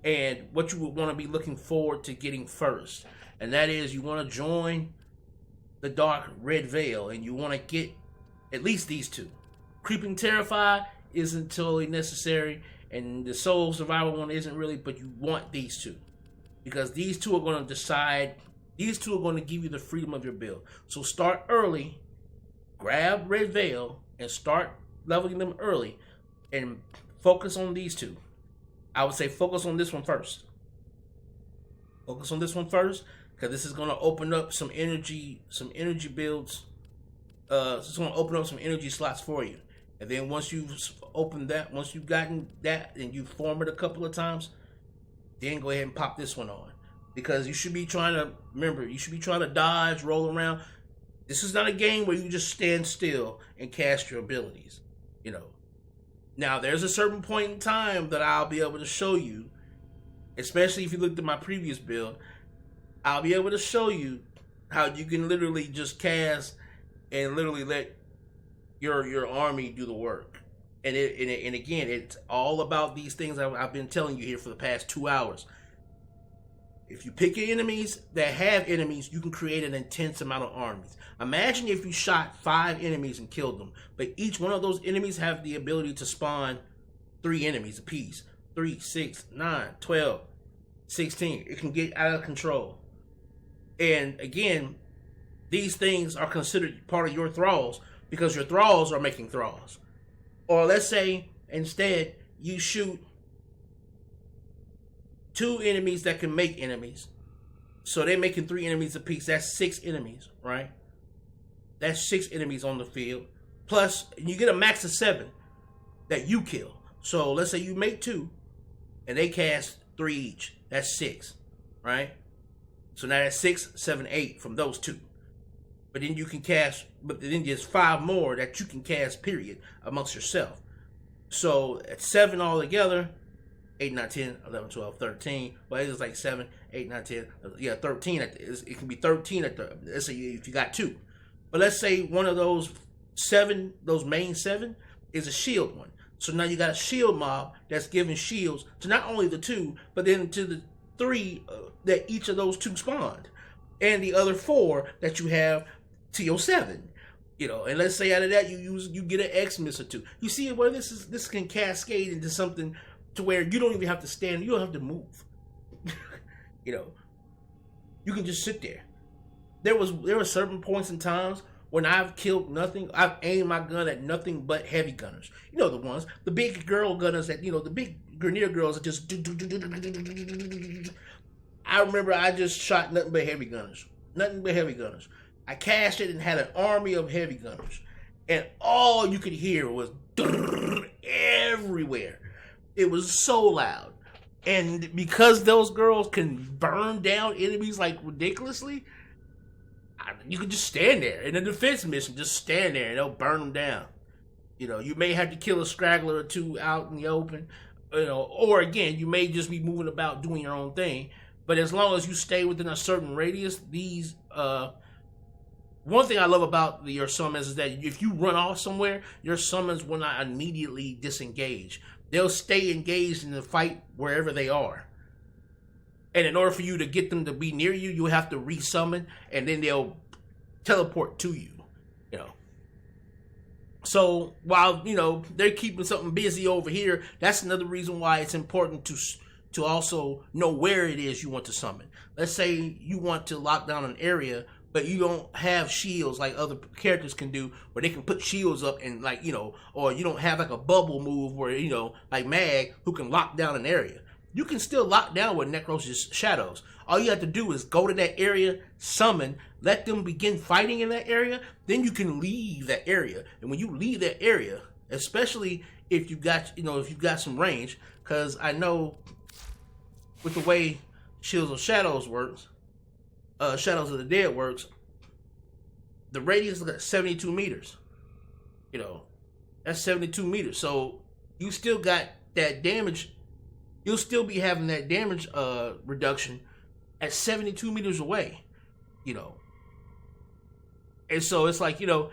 and what you would want to be looking forward to getting first. And that is, you want to join the Dark Red Veil, and you want to get at least these two. Creeping Terrify isn't totally necessary, and the Soul Survival one isn't really, but you want these two. Because these two are going to decide, these two are going to give you the freedom of your build. So start early, grab Red Veil, and start leveling them early, and focus on these two. I would say focus on this one first. Focus on this one first, because this is going to open up some energy builds. It's going to open up some energy slots for you. And then once you've opened that, once you've gotten that and you form it a couple of times, then go ahead and pop this one on. Because you should be trying to, remember, you should be trying to dodge, roll around. This is not a game where you just stand still and cast your abilities, Now, there's a certain point in time that I'll be able to show you especially if you looked at my previous build, I'll be able to show you how you can literally just cast and literally let your army do the work. And again, it's all about these things I've been telling you here for the past 2 hours. If you pick your enemies that have enemies, you can create an intense amount of armies. Imagine if you shot 5 enemies and killed them, but each one of those enemies have the ability to spawn 3 enemies apiece. 3, 6, 9, 12, 16. It can get out of control. And again, these things are considered part of your thralls because your thralls are making thralls. Or let's say instead you shoot 2 enemies that can make enemies. So they're making 3 enemies apiece. That's 6 enemies, right? That's 6 enemies on the field. Plus, you get a max of 7 that you kill. So let's say you make 2 and they cast 3 each. That's 6, right? So now that's 6, 7, 8 from those 2. But then you can cast, but then there's 5 more that you can cast, period, amongst yourself. So at 7 altogether, 8, 9, 10, 11, 12, 13. Well, it's like 7, 8, 9, 10. Yeah, 13. It can be 13 at the, let's say if you got 2. But let's say one of those 7, those main 7, is a shield one. So now you got a shield mob that's giving shields to not only the 2, but then to the 3 that each of those 2 spawned. And the other 4 that you have to your 7. You know, and let's say out of that you get an X-Miss or 2. You see where this can cascade into something to where you don't even have to stand, you don't have to move. You know, you can just sit there. There were certain points in times when I've killed nothing. I've aimed my gun at nothing but heavy gunners. You know the ones, the big girl gunners that, you know, the big Grenadier girls that just do. I remember I just shot nothing but heavy gunners. Nothing but heavy gunners. I cashed it and had an army of heavy gunners. And all you could hear was everywhere. It was so loud. And because those girls can burn down enemies like ridiculously, you can just stand there. In a defense mission, just stand there and they'll burn them down. You know, you may have to kill a straggler or 2 out in the open. You know, or again, you may just be moving about doing your own thing. But as long as you stay within a certain radius, these one thing I love about your summons is that if you run off somewhere, your summons will not immediately disengage. They'll stay engaged in the fight wherever they are. And in order for you to get them to be near you, you'll have to resummon, and then they'll teleport to you. You know. So while, you know, they're keeping something busy over here, that's another reason why it's important to also know where it is you want to summon. Let's say you want to lock down an area, but you don't have shields like other characters can do, where they can put shields up and, like, you know, or you don't have like a bubble move where, you know, like Mag, who can lock down an area. You can still lock down with Necros' shadows. All you have to do is go to that area, summon, let them begin fighting in that area, then you can leave that area. And when you leave that area, especially if you got, you know, if you got some range, because I know with the way Shields of Shadows works, Shadows of the Dead works, the radius is at 72 meters. You know, that's 72 meters. So you still got that damage. You'll still be having that damage reduction at 72 meters away. You know. And so it's like, you know,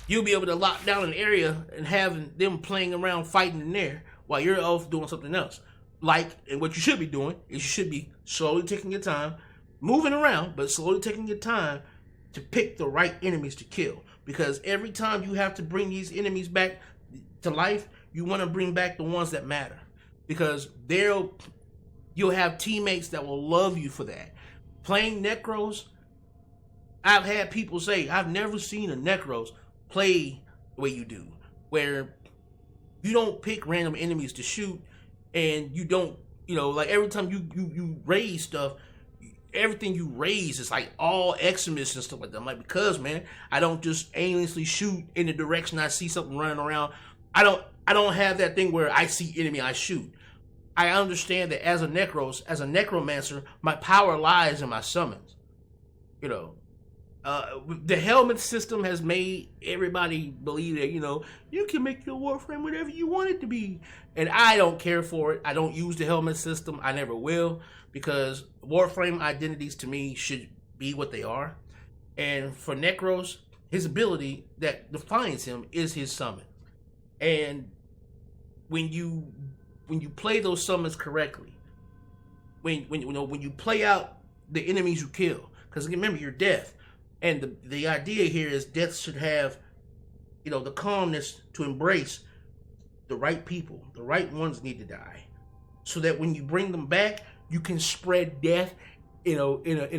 you'll be able to lock down an area and having them playing around fighting in there while you're off doing something else. Like, and what you should be doing is you should be slowly taking your time, moving around, but slowly taking your time to pick the right enemies to kill. Because every time you have to bring these enemies back to life, you want to bring back the ones that matter. Because you'll have teammates that will love you for that. Playing Necros, I've had people say, I've never seen a Necros play the way you do. Where you don't pick random enemies to shoot, and you don't, you know, like every time you raise stuff, everything you raise is like all Xmas and stuff like that. I'm like, because, man, I don't just aimlessly shoot in the direction I see something running around. I don't have that thing where I see enemy, I shoot. I understand that as a Necros, as a necromancer, my power lies in my summons. You know, The helmet system has made everybody believe that, you can make your Warframe whatever you want it to be. And I don't care for it. I don't use the helmet system. I never will, because Warframe identities to me should be what they are. And for Necros, his ability that defines him is his summon. And when you play those summons correctly, when you play out the enemies you kill, because remember, you're death. And the idea here is death should have, the calmness to embrace the right people. The right ones need to die, so that when you bring them back, you can spread death, in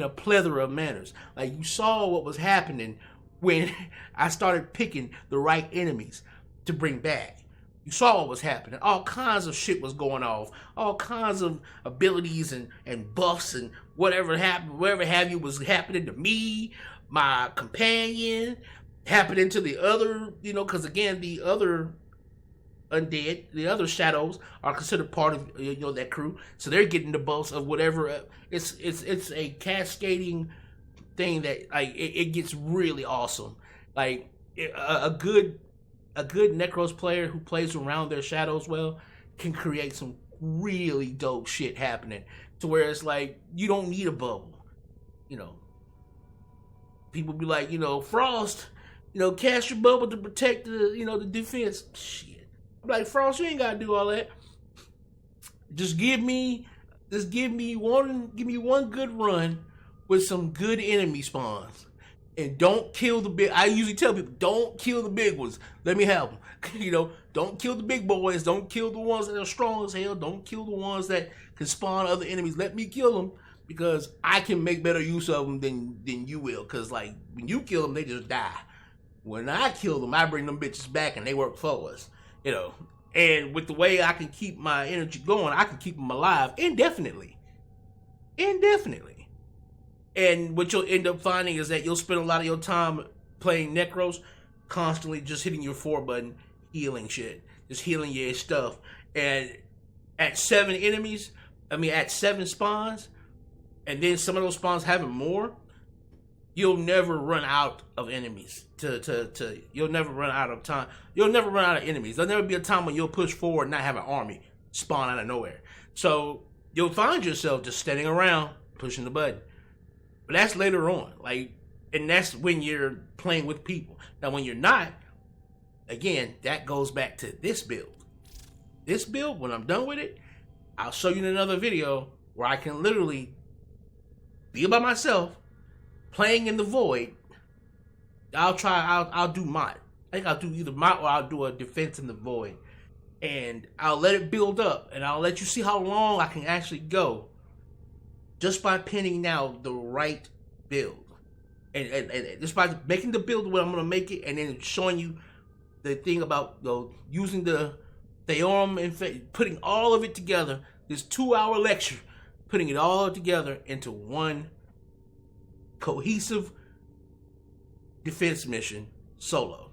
a plethora of manners. Like you saw what was happening when I started picking the right enemies to bring back. You saw what was happening. All kinds of shit was going off. All kinds of abilities and buffs and whatever have you was happening to me, my companion, happening to the other, because again, the other undead, the other shadows are considered part of that crew, so they're getting the buffs of whatever. It's a cascading thing that it gets really awesome. Like a good Necros player who plays around their shadows well can create some really dope shit happening, to where it's like you don't need a bubble. People be like, Frost, cast your bubble to protect the defense. Shit. I'm like, Frost, you ain't gotta do all that. Just give me one good run with some good enemy spawns. And don't kill the big. I usually tell people, don't kill the big ones. Let me have them. Don't kill the big boys. Don't kill the ones that are strong as hell. Don't kill the ones that can spawn other enemies. Let me kill them, because I can make better use of them than you will. Because when you kill them, they just die. When I kill them, I bring them bitches back and they work for us. And with the way I can keep my energy going, I can keep them alive indefinitely. And what you'll end up finding is that you'll spend a lot of your time playing Necros, constantly just hitting your 4 button, healing shit. Just healing your stuff. And at 7 spawns, and then some of those spawns having more, you'll never run out of enemies. You'll never run out of time. You'll never run out of enemies. There'll never be a time when you'll push forward and not have an army spawn out of nowhere. So you'll find yourself just standing around, pushing the button. But that's later on, and that's when you're playing with people. Now, when you're not, again, that goes back to this build. This build, when I'm done with it, I'll show you in another video where I can literally be by myself, playing in the void. I'll do mod. I think I'll do either mod or I'll do a defense in the void. And I'll let it build up, and I'll let you see how long I can actually go, just by pinning down the right build. And just by making the build what I'm going to make it, and then showing you the thing about using the Theorem and putting all of it together, this 2-hour lecture, putting it all together into one cohesive defense mission solo.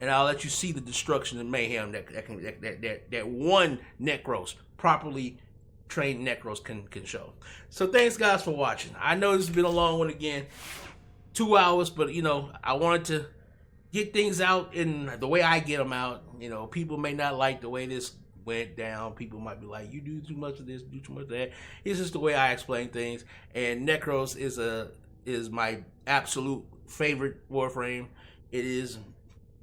And I'll let you see the destruction and mayhem that one Necros, properly trained Necros, can show. So thanks guys for watching. I know this has been a long one again, 2 hours, but I wanted to get things out in the way I get them out. People may not like the way this went down. People might be like, you do too much of this, do too much of that. It's just the way I explain things. And Necros is my absolute favorite Warframe. It is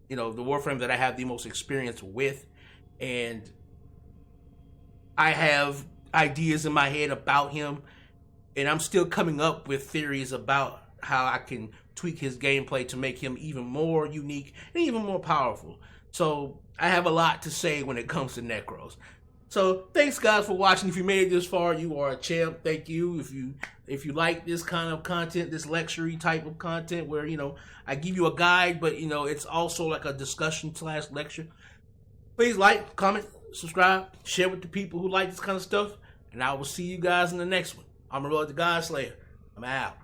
the Warframe that I have the most experience with, and I have ideas in my head about him, and I'm still coming up with theories about how I can tweak his gameplay to make him even more unique and even more powerful. So I have a lot to say when it comes to Necros. So thanks guys for watching. If you made it this far, you are a champ. Thank you. If you like this kind of content, this lecture-y type of content where I give you a guide, but it's also like a discussion / lecture, please like, comment, subscribe, share with the people who like this kind of stuff, and I will see you guys in the next one. I'm Amon-Rellik the God Slayer. I'm out.